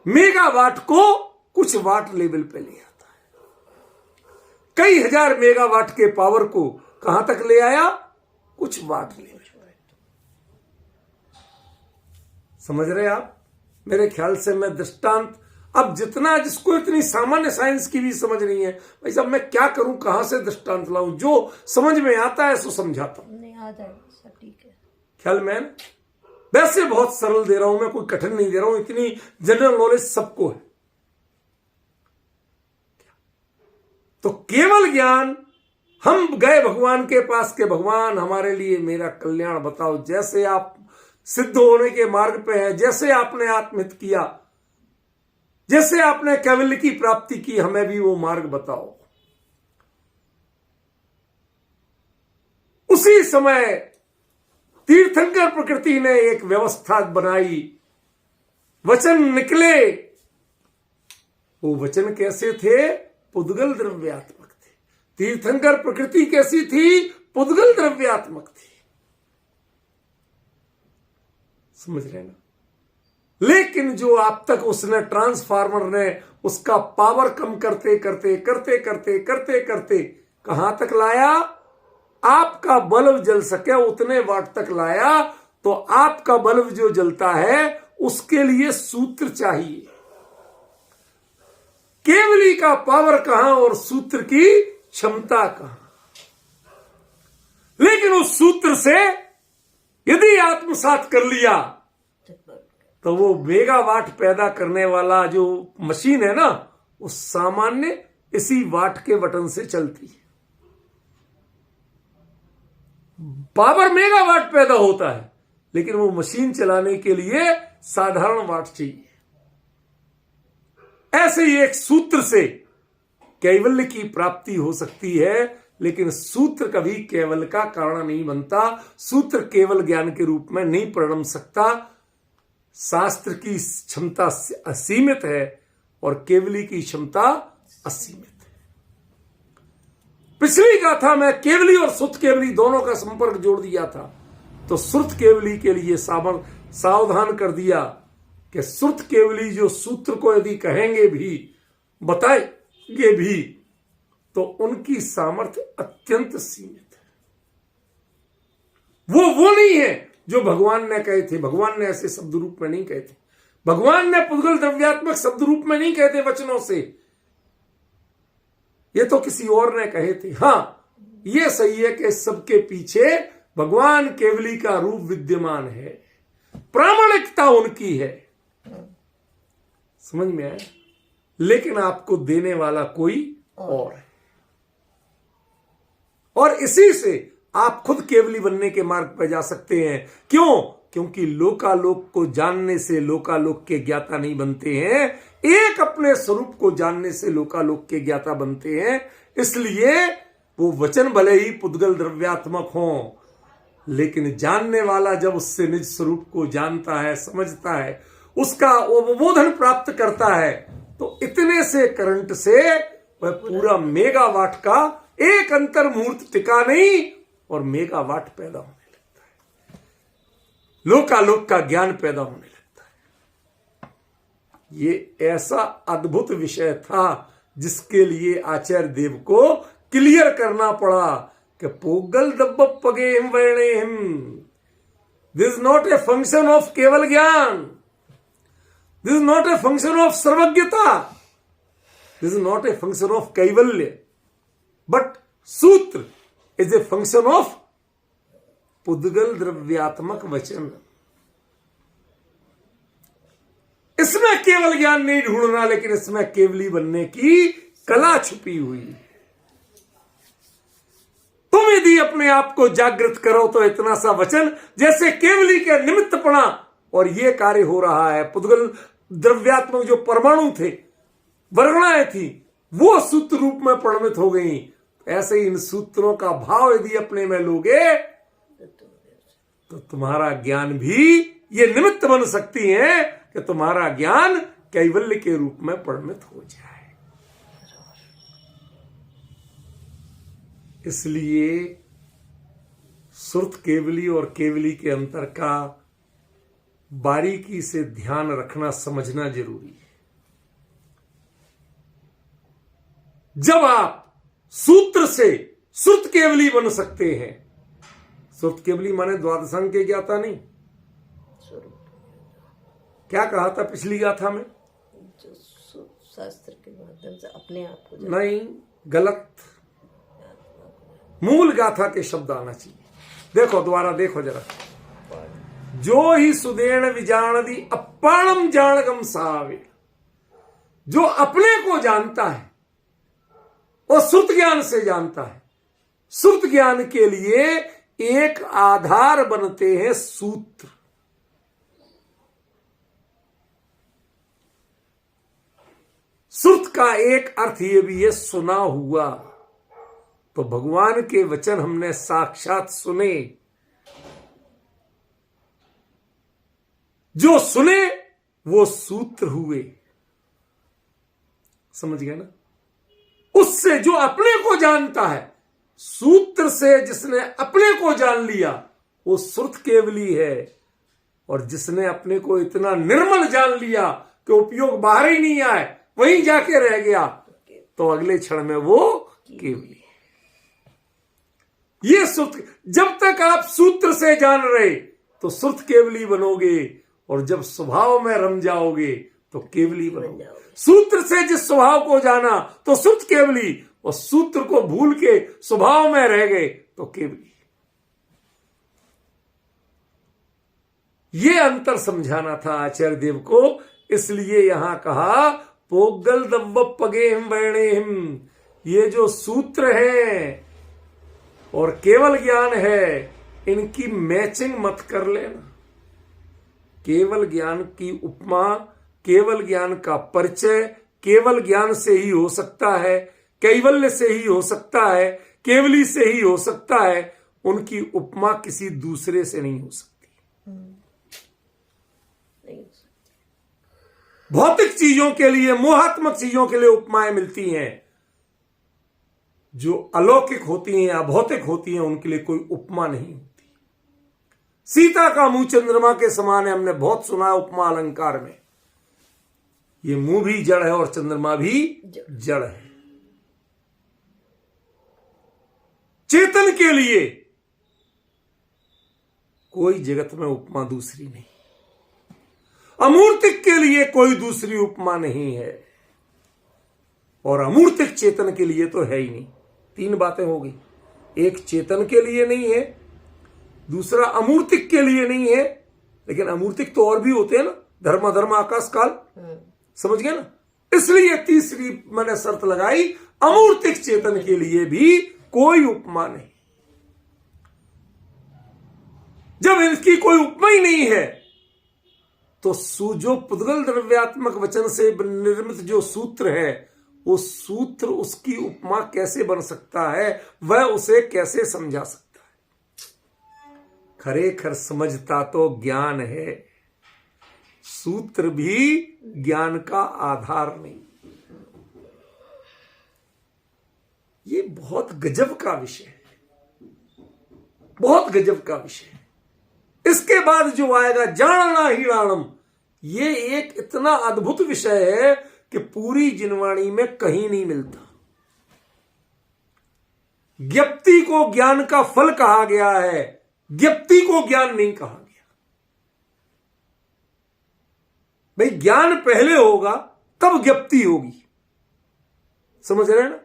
मेगावाट को कुछ वाट लेवल पे ले आता है, कई हजार मेगावाट के पावर को कहां तक ले आया? कुछ वाट लेवल पे। समझ रहे आप? मेरे ख्याल से मैं दृष्टांत, अब जितना जिसको इतनी सामान्य साइंस की भी समझ नहीं है, भाई साहब मैं क्या करूं, कहां से दृष्टांत लाऊं, जो समझ में आता है सो समझाता हूं। नहीं आ जाएगा, सब ठीक है। ख्याल में वैसे बहुत सरल दे रहा हूं मैं, कोई कठिन नहीं दे रहा हूं, इतनी जनरल नॉलेज सबको है। तो केवल ज्ञान, हम गए भगवान के पास के भगवान हमारे लिए मेरा कल्याण बताओ, जैसे आप सिद्ध होने के मार्ग पे हैं, जैसे आपने आत्महित किया, जैसे आपने कैवल्य की प्राप्ति की, हमें भी वो मार्ग बताओ। उसी समय तीर्थंकर प्रकृति ने एक व्यवस्था बनाई, वचन निकले। वो वचन कैसे थे? पुद्गल द्रव्यात्मक थे। तीर्थंकर प्रकृति कैसी थी? पुद्गल द्रव्यात्मक थी। समझ रहे ना? लेकिन जो आप तक उसने ट्रांसफार्मर ने उसका पावर कम करते करते करते करते करते करते कहां तक लाया? आपका बल्ब जल सके उतने वाट तक लाया। तो आपका बल्ब जो जलता है उसके लिए सूत्र चाहिए। केवली का पावर कहां और सूत्र की क्षमता कहां? लेकिन उस सूत्र से यदि आत्मसात कर लिया तो वो मेगावाट पैदा करने वाला जो मशीन है ना, वो सामान्य इसी वाट के बटन से चलती है। पावर मेगावाट पैदा होता है, लेकिन वो मशीन चलाने के लिए साधारण वाट चाहिए। ऐसे ही एक सूत्र से कैवल्य की प्राप्ति हो सकती है, लेकिन सूत्र कभी केवल का कारण नहीं बनता। सूत्र केवल ज्ञान के रूप में नहीं परिणम सकता। शास्त्र की क्षमता असीमित है और केवली की क्षमता असीमित है। पिछली गाथा में केवली और श्रुत केवली दोनों का संपर्क जोड़ दिया था, तो श्रुत केवली के लिए सावधान कर दिया कि श्रुत केवली जो सूत्र को यदि कहेंगे भी, बताएंगे भी, तो उनकी सामर्थ्य अत्यंत सीमित है। वो नहीं है जो भगवान ने कहे थे। भगवान ने ऐसे शब्द रूप में नहीं कहे थे। भगवान ने पुद्गल द्रव्यात्मक शब्द रूप में नहीं कहे थे वचनों से, ये तो किसी और ने कहे थे। हां, ये सही है कि सबके पीछे भगवान केवली का रूप विद्यमान है, प्रामाणिकता उनकी है। समझ में आया? लेकिन आपको देने वाला कोई और है, और इसी से आप खुद केवली बनने के मार्ग पर जा सकते हैं। क्यों? क्योंकि लोकालोक को जानने से लोकालोक के ज्ञाता नहीं बनते हैं, एक अपने स्वरूप को जानने से लोकालोक के ज्ञाता बनते हैं। इसलिए वो वचन भले ही पुद्गल द्रव्यात्मक हों, लेकिन जानने वाला जब उससे निज स्वरूप को जानता है, समझता है, उसका अवबोधन प्राप्त करता है, तो इतने से करंट से वह पूरा मेगावाट का एक अंतर मुहूर्त टिका नहीं और मेगावाट पैदा होने लगता है, लोकालोक का ज्ञान पैदा होने लगता है। ये ऐसा अद्भुत विषय था जिसके लिए आचार्य देव को क्लियर करना पड़ा कि पोगल दब्ब पगे हिम वर्णे हिम, this is not a function of kevala jnana, this is not a function of sarvajnata, this is not a function of kaivalya, but sutra is a function of pudgala dravyatmaka वचन। इसमें केवल ज्ञान नहीं ढूंढना, लेकिन इसमें केवली बनने की कला छुपी हुई है। तुम यदि अपने आप को जागृत करो तो इतना सा वचन, जैसे केवली के निमित्तपणा और ये कार्य हो रहा है। पुद्गल द्रव्यात्मक जो परमाणु थे, वर्गणाएं थी, वो सूत्र रूप में परिणमित हो गई। ऐसे ही इन सूत्रों का भाव यदि अपने में लोगे तो तुम्हारा ज्ञान भी ये निमित्त बन सकती है कि तुम्हारा ज्ञान कैवल्य के रूप में परिणमित हो जाए। इसलिए श्रुत केवली और केवली के अंतर का बारीकी से ध्यान रखना, समझना जरूरी है। जब आप सूत्र से श्रुत केवली बन सकते हैं, श्रुत केवली माने द्वादशांग के ज्ञाता नहीं। क्या कहा था पिछली गाथा में? जो शास्त्र के माध्यम से अपने आप को नहीं, गलत। मूल गाथा के शब्द आना चाहिए। देखो, दोबारा देखो जरा। जो ही सुदेण विजानदी अपाणम जानगम सावे, जो अपने को जानता है वो श्रुत ज्ञान से जानता है। श्रुत ज्ञान के लिए एक आधार बनते हैं सूत्र। श्रुत का एक अर्थ यह भी है सुना हुआ। तो भगवान के वचन हमने साक्षात सुने, जो सुने वो सूत्र हुए। समझ गए ना? उससे जो अपने को जानता है, सूत्र से जिसने अपने को जान लिया वो श्रुत केवली है। और जिसने अपने को इतना निर्मल जान लिया कि उपयोग बाहर ही नहीं आए, वहीं जाके रह गया, तो अगले क्षण में वो केवली है। ये सूत्र, जब तक आप सूत्र से जान रहे तो श्रुत केवली बनोगे, और जब स्वभाव में रम जाओगे तो केवली बनोगे। सूत्र से जिस स्वभाव को जाना तो श्रुत केवली, और सूत्र को भूल के स्वभाव में रह गए तो केवली। ये अंतर समझाना था आचार्य देव को। इसलिए यहां कहा पोगल दव्व पगेहिम वर्णेहिम, ये जो सूत्र हैं और केवल ज्ञान है, इनकी मैचिंग मत कर लेना। केवल ज्ञान की उपमा, केवल ज्ञान का परिचय केवल ज्ञान से ही हो सकता है, कैवल्य से ही हो सकता है, केवली से ही हो सकता है। उनकी उपमा किसी दूसरे से नहीं हो सकती। भौतिक चीजों के लिए, मोहात्मक चीजों के लिए उपमाएं मिलती हैं। जो अलौकिक होती हैं या भौतिक होती हैं, उनके लिए कोई उपमा नहीं होती। सीता का मुंह चंद्रमा के समान है, हमने बहुत सुना है उपमा अलंकार में। ये मुंह भी जड़ है और चंद्रमा भी जड़ है। चेतन के लिए कोई जगत में उपमा दूसरी नहीं, अमूर्तिक के लिए कोई दूसरी उपमा नहीं है, और अमूर्तिक चेतन के लिए तो है ही नहीं। तीन बातें हो गई। एक चेतन के लिए नहीं है, दूसरा अमूर्तिक के लिए नहीं है, लेकिन अमूर्तिक तो और भी होते हैं ना, धर्म धर्म आकाश काल, समझ गए ना? इसलिए तीसरी मैंने शर्त लगाई, अमूर्तिक चेतन के लिए भी कोई उपमा नहीं। जब इनकी कोई उपमा ही नहीं है तो जो पुद्गल द्रव्यात्मक वचन से निर्मित जो सूत्र है, वो सूत्र उसकी उपमा कैसे बन सकता है, वह उसे कैसे समझा सकता है? खरेखर समझता तो ज्ञान है, सूत्र भी ज्ञान का आधार नहीं। ये बहुत गजब का विषय है, बहुत गजब का विषय है। इसके बाद जो आएगा जानना ही राणम, ये एक इतना अद्भुत विषय है कि पूरी जिनवाणी में कहीं नहीं मिलता। ज्ञप्ति को ज्ञान का फल कहा गया है, ज्ञप्ति को ज्ञान नहीं कहा गया। भाई ज्ञान पहले होगा तब ज्ञप्ति होगी, समझ रहे हैं ना?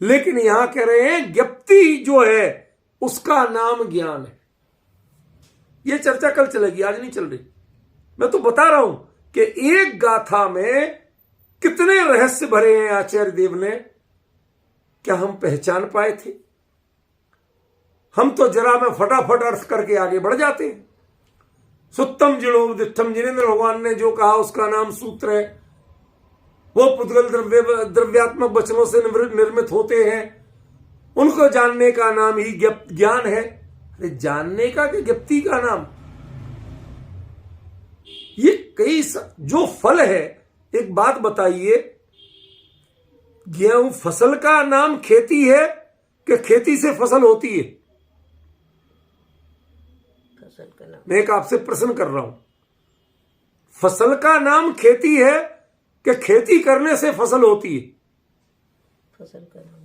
लेकिन यहां कह रहे हैं ज्ञप्ति जो है उसका नाम ज्ञान है। यह चर्चा कल चलेगी, आज नहीं चल रही। मैं तो बता रहा हूं कि एक गाथा में कितने रहस्य भरे हैं आचार्य देव ने, क्या हम पहचान पाए थे? हम तो जरा में फटाफट अर्थ करके आगे बढ़ जाते हैं। सुत्तम जिणोपदिष्टम, जिनेन्द्र भगवान ने जो कहा उसका नाम सूत्र है। वो पुद्गल द्रव्यात्मक वचनों से निर्मित होते हैं, उनको जानने का नाम ही ज्ञान है। अरे जानने का कि ज्ञप्ति का नाम, ये कई जो फल है। एक बात बताइए, गेहूं फसल का नाम खेती है कि खेती से फसल होती है? फसल का नाम। मैं एक आपसे प्रश्न कर रहा हूं, फसल का नाम खेती है कि खेती करने से फसल होती है? फसल का नाम।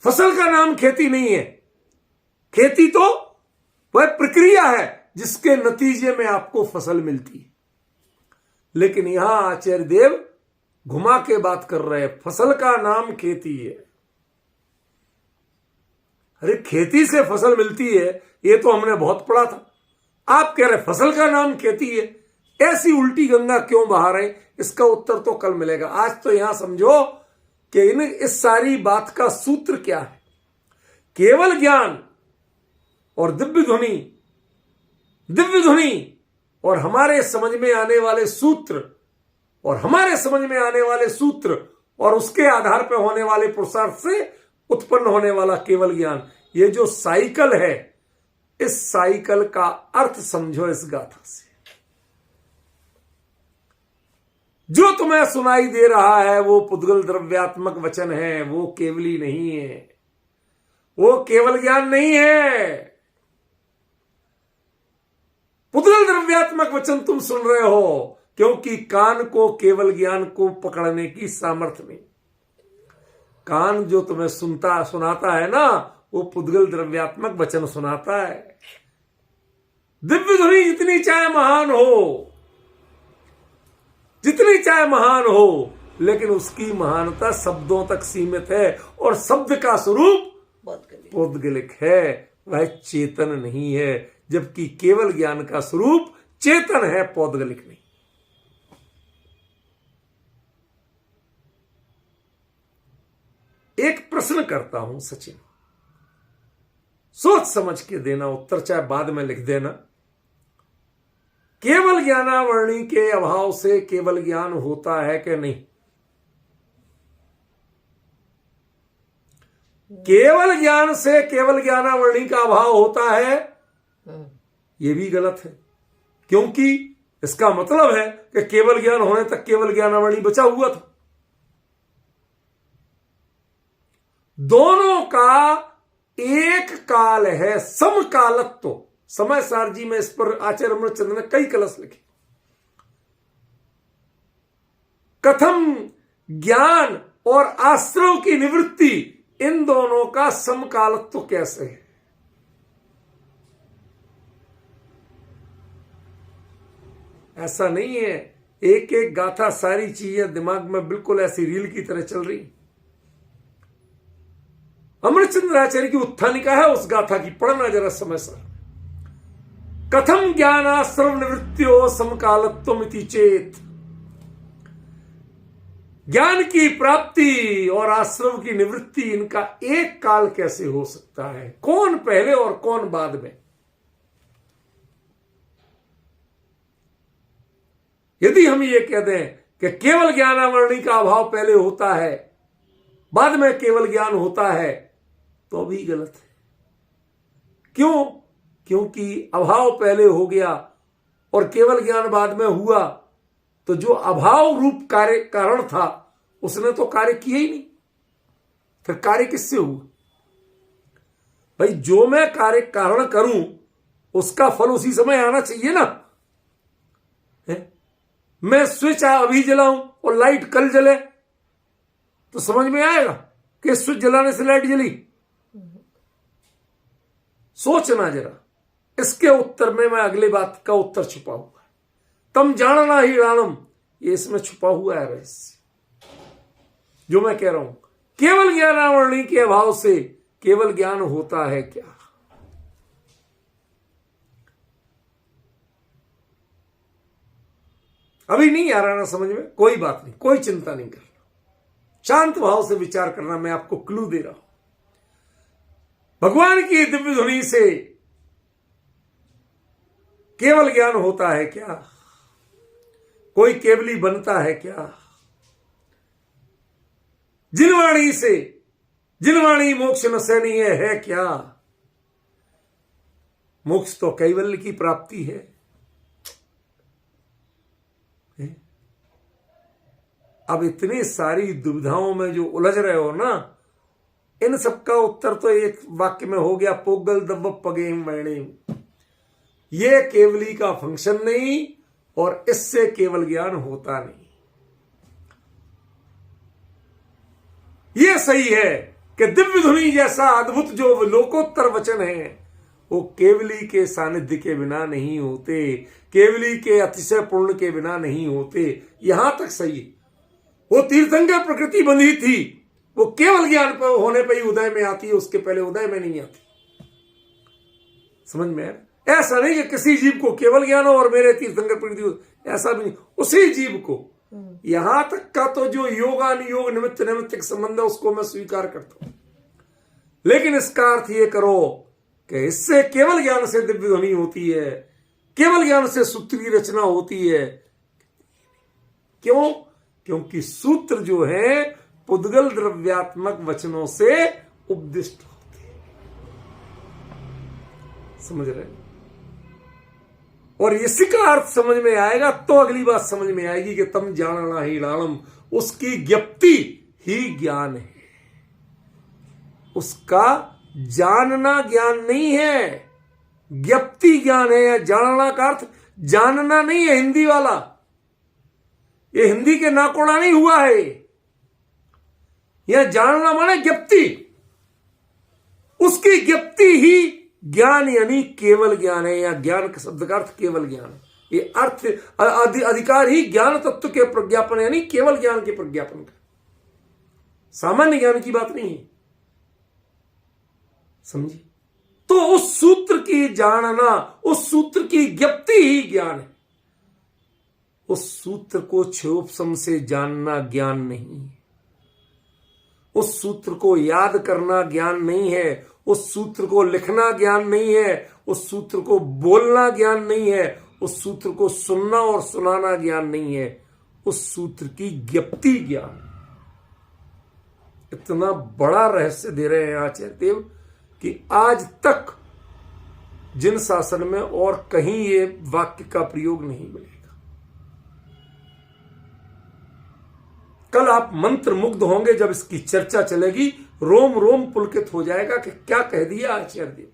फसल का नाम खेती नहीं है। खेती तो वह प्रक्रिया है जिसके नतीजे में आपको फसल मिलती है। लेकिन यहां आचार्य देव घुमा के बात कर रहे हैं, फसल का नाम खेती है। अरे खेती से फसल मिलती है, ये तो हमने बहुत पढ़ा था। आप कह रहे फसल का नाम खेती है, ऐसी उल्टी गंगा क्यों बहा रहे? इसका उत्तर तो कल मिलेगा। आज तो यहां समझो कि इस सारी बात का सूत्र क्या है। केवल ज्ञान और दिव्य ध्वनि और हमारे समझ में आने वाले सूत्र और उसके आधार पर होने वाले पुरुषार्थ से उत्पन्न होने वाला केवल ज्ञान, ये जो साइकिल है, इस साइकिल का अर्थ समझो इस गाथा से। जो तुम्हें सुनाई दे रहा है वो पुद्गल द्रव्यात्मक वचन है, वो केवली नहीं है, वो केवल ज्ञान नहीं है। पुद्गल द्रव्यात्मक वचन तुम सुन रहे हो क्योंकि कान को केवल ज्ञान को पकड़ने की सामर्थ्य नहीं। कान जो तुम्हें सुनाता है ना, वो पुद्गल द्रव्यात्मक वचन सुनाता है। दिव्य ध्वनि जितनी चाहे महान हो, लेकिन उसकी महानता शब्दों तक सीमित है, और शब्द का स्वरूप पौद्गलिक है, वह चेतन नहीं है। जबकि केवल ज्ञान का स्वरूप चेतन है, पौद्गलिक नहीं। एक प्रश्न करता हूं सचिन, सोच समझ के देना उत्तर, चाहे बाद में लिख देना। केवल ज्ञानावरणी के अभाव से केवल ज्ञान होता है कि नहीं? केवल ज्ञान से केवल ज्ञानावरणी का अभाव होता है, यह भी गलत है। क्योंकि इसका मतलब है कि केवल ज्ञान होने तक केवल ज्ञानावरणी बचा हुआ था। दोनों का एक काल है, समकालत्व। समय सार जी में इस पर आचार्य अमृतचंद्र ने कई कलश लिखे। कथम ज्ञान और आश्रव की निवृत्ति, इन दोनों का समकालत्व कैसे है? ऐसा नहीं है एक एक गाथा, सारी चीजें दिमाग में बिल्कुल ऐसी रील की तरह चल रही। अमृतचंद्र आचार्य की उत्थानिका है उस गाथा की, पढ़ना जरा समय सर। कथम ज्ञानाश्रव निवृत्त्यो समकालत्वमिति चेत, ज्ञान की प्राप्ति और आश्रव की निवृत्ति, इनका एक काल कैसे हो सकता है? कौन पहले और कौन बाद में? यदि हम ये कह दें कि केवल ज्ञानावरणी का अभाव पहले होता है, बाद में केवल ज्ञान होता है, तो भी गलत है। क्यों? क्योंकि अभाव पहले हो गया और केवल ज्ञान बाद में हुआ, तो जो अभाव रूप कार्य कारण था उसने तो कार्य किया ही नहीं। फिर कार्य किससे हुआ? भाई जो मैं कार्य कारण करूं उसका फल उसी समय आना चाहिए ना। मैं स्विच अभी जलाऊं और लाइट कल जले तो समझ में आएगा कि स्विच जलाने से लाइट जली? सोचना जरा। इसके उत्तर में मैं अगली बात का उत्तर छुपा हुआ है। तम जानना ही राणम, ये इसमें छुपा हुआ है रहस्य जो मैं कह रहा हूं। केवल ज्ञानावरणी के अभाव से केवल ज्ञान होता है क्या? अभी नहीं आ रहा ना समझ में? कोई बात नहीं, कोई चिंता नहीं करना, शांत भाव से विचार करना। मैं आपको क्लू दे रहा हूं। भगवान की दिव्य ध्वनि से केवल ज्ञान होता है क्या? कोई केवली बनता है क्या? जिनवाणी मोक्ष न सैनीय है क्या? मोक्ष तो कैवल्य की प्राप्ति है। अब इतनी सारी दुविधाओं में जो उलझ रहे हो ना, इन सबका उत्तर तो एक वाक्य में हो गया, पोगल दब पगे मैणे। ये केवली का फंक्शन नहीं और इससे केवल ज्ञान होता नहीं। ये सही है कि दिव्य धुनी जैसा अद्भुत जो लोकोत्तर वचन है वो केवली के सानिध्य के बिना नहीं होते, केवली के अतिशय पूर्ण के बिना नहीं होते। यहां तक सही है। वो तीर्थंकर प्रकृति बंधी थी, वो केवल ज्ञान पर होने पर ही उदय में आती है, उसके पहले उदय में नहीं आती। समझ में आया? ऐसा नहीं कि किसी जीव को केवल ज्ञान हो और मेरे तीर्थंकर प्रकृति हो, ऐसा भी नहीं। उसी जीव को, यहां तक का तो जो योगानुयोग निमित्त नैमित्तिक संबंध है उसको मैं स्वीकार करता हूं, लेकिन इसका अर्थ ये करो कि इससे केवल ज्ञान से दिव्य ध्वनि होती है, केवल ज्ञान से सूत्र की रचना होती है। क्यों? क्योंकि सूत्र जो है पुद्गल द्रव्यात्मक वचनों से उपदिष्ट होते हैं। समझ रहे? और इसी का अर्थ समझ में आएगा तो अगली बात समझ में आएगी कि तम जानना ही लालम, उसकी ज्ञप्ति ही ज्ञान है। उसका जानना ज्ञान नहीं है, ज्ञप्ति ज्ञान है। या जानना का अर्थ जानना नहीं है हिंदी वाला, ये हिंदी के नाकोड़ा नहीं हुआ है। यह जानना माने ज्ञप्ति, उसकी ज्ञप्ति ही ज्ञान यानी केवल ज्ञान है। या ज्ञान के शब्द का अर्थ केवल ज्ञान है। ये अर्थ अधिकार ही ज्ञान तत्व के प्रज्ञापन यानी केवल ज्ञान के प्रज्ञापन का, सामान्य ज्ञान की बात नहीं है। समझिए? तो उस सूत्र की जानना, उस सूत्र की ज्ञप्ति ही ज्ञान है। उस सूत्र को क्षोभसम से जानना ज्ञान नहीं है, उस सूत्र को याद करना ज्ञान नहीं है, उस सूत्र को लिखना ज्ञान नहीं है, उस सूत्र को बोलना ज्ञान नहीं है, उस सूत्र को सुनना और सुनाना ज्ञान नहीं है, उस सूत्र की ज्ञप्ति ज्ञान। इतना बड़ा रहस्य दे रहे हैं आचार्य देव कि आज तक जिन शासन में और कहीं ये वाक्य का प्रयोग नहीं मिलेगा। कल आप मंत्र मुग्ध होंगे जब इसकी चर्चा चलेगी, रोम रोम पुलकित हो जाएगा कि क्या कह दिया आचार्य देव।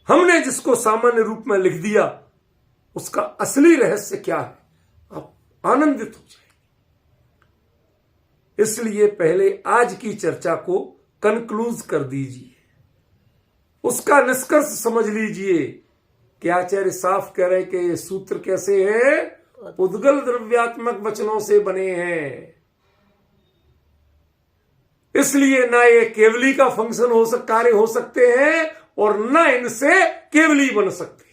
हमने जिसको सामान्य रूप में लिख दिया उसका असली रहस्य क्या है, आप आनंदित हो जाएंगे। इसलिए पहले आज की चर्चा को कंक्लूज कर दीजिए, उसका निष्कर्ष समझ लीजिए कि आचार्य साफ कह रहे कि ये सूत्र कैसे हैं, उद्गल द्रव्यात्मक वचनों से बने हैं। इसलिए ना ये केवली का फंक्शन हो कार्य हो सकते हैं और ना इनसे केवली बन सकते।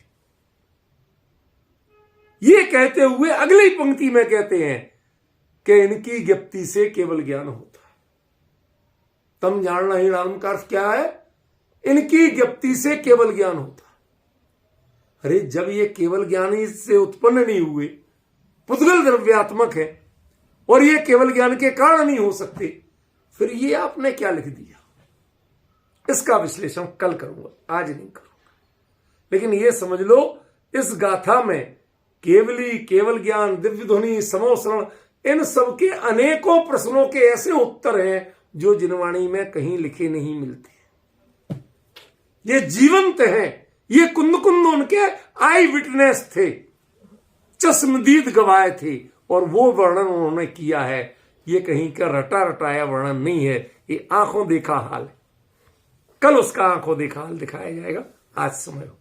ये कहते हुए अगली पंक्ति में कहते हैं कि इनकी ज्ञप्ति से केवल ज्ञान होता है। तम जानना ही नाम का अर्थ क्या है? इनकी ज्ञप्ति से केवल ज्ञान होता है। अरे जब ये केवल ज्ञान ही से उत्पन्न नहीं हुए, पुद्गल द्रव्यात्मक है और ये केवल ज्ञान के कारण नहीं हो सकते, फिर ये आपने क्या लिख दिया? इसका विश्लेषण कल करूंगा, आज नहीं करूंगा। लेकिन ये समझ लो, इस गाथा में केवली, केवल ज्ञान, दिव्य ध्वनि, समोसरण, इन सब के अनेकों प्रश्नों के ऐसे उत्तर हैं जो जिनवाणी में कहीं लिखे नहीं मिलते। ये जीवंत हैं, ये कुंद कुंद उनके आई विटनेस थे, चश्मदीद गवाए थे और वो वर्णन उन्होंने किया है। ये कहीं का रटा रटाया वर्णन नहीं है, ये आंखों देखा हाल है। कल उसका आंखों देखा हाल दिखाया जाएगा। आज समय हो।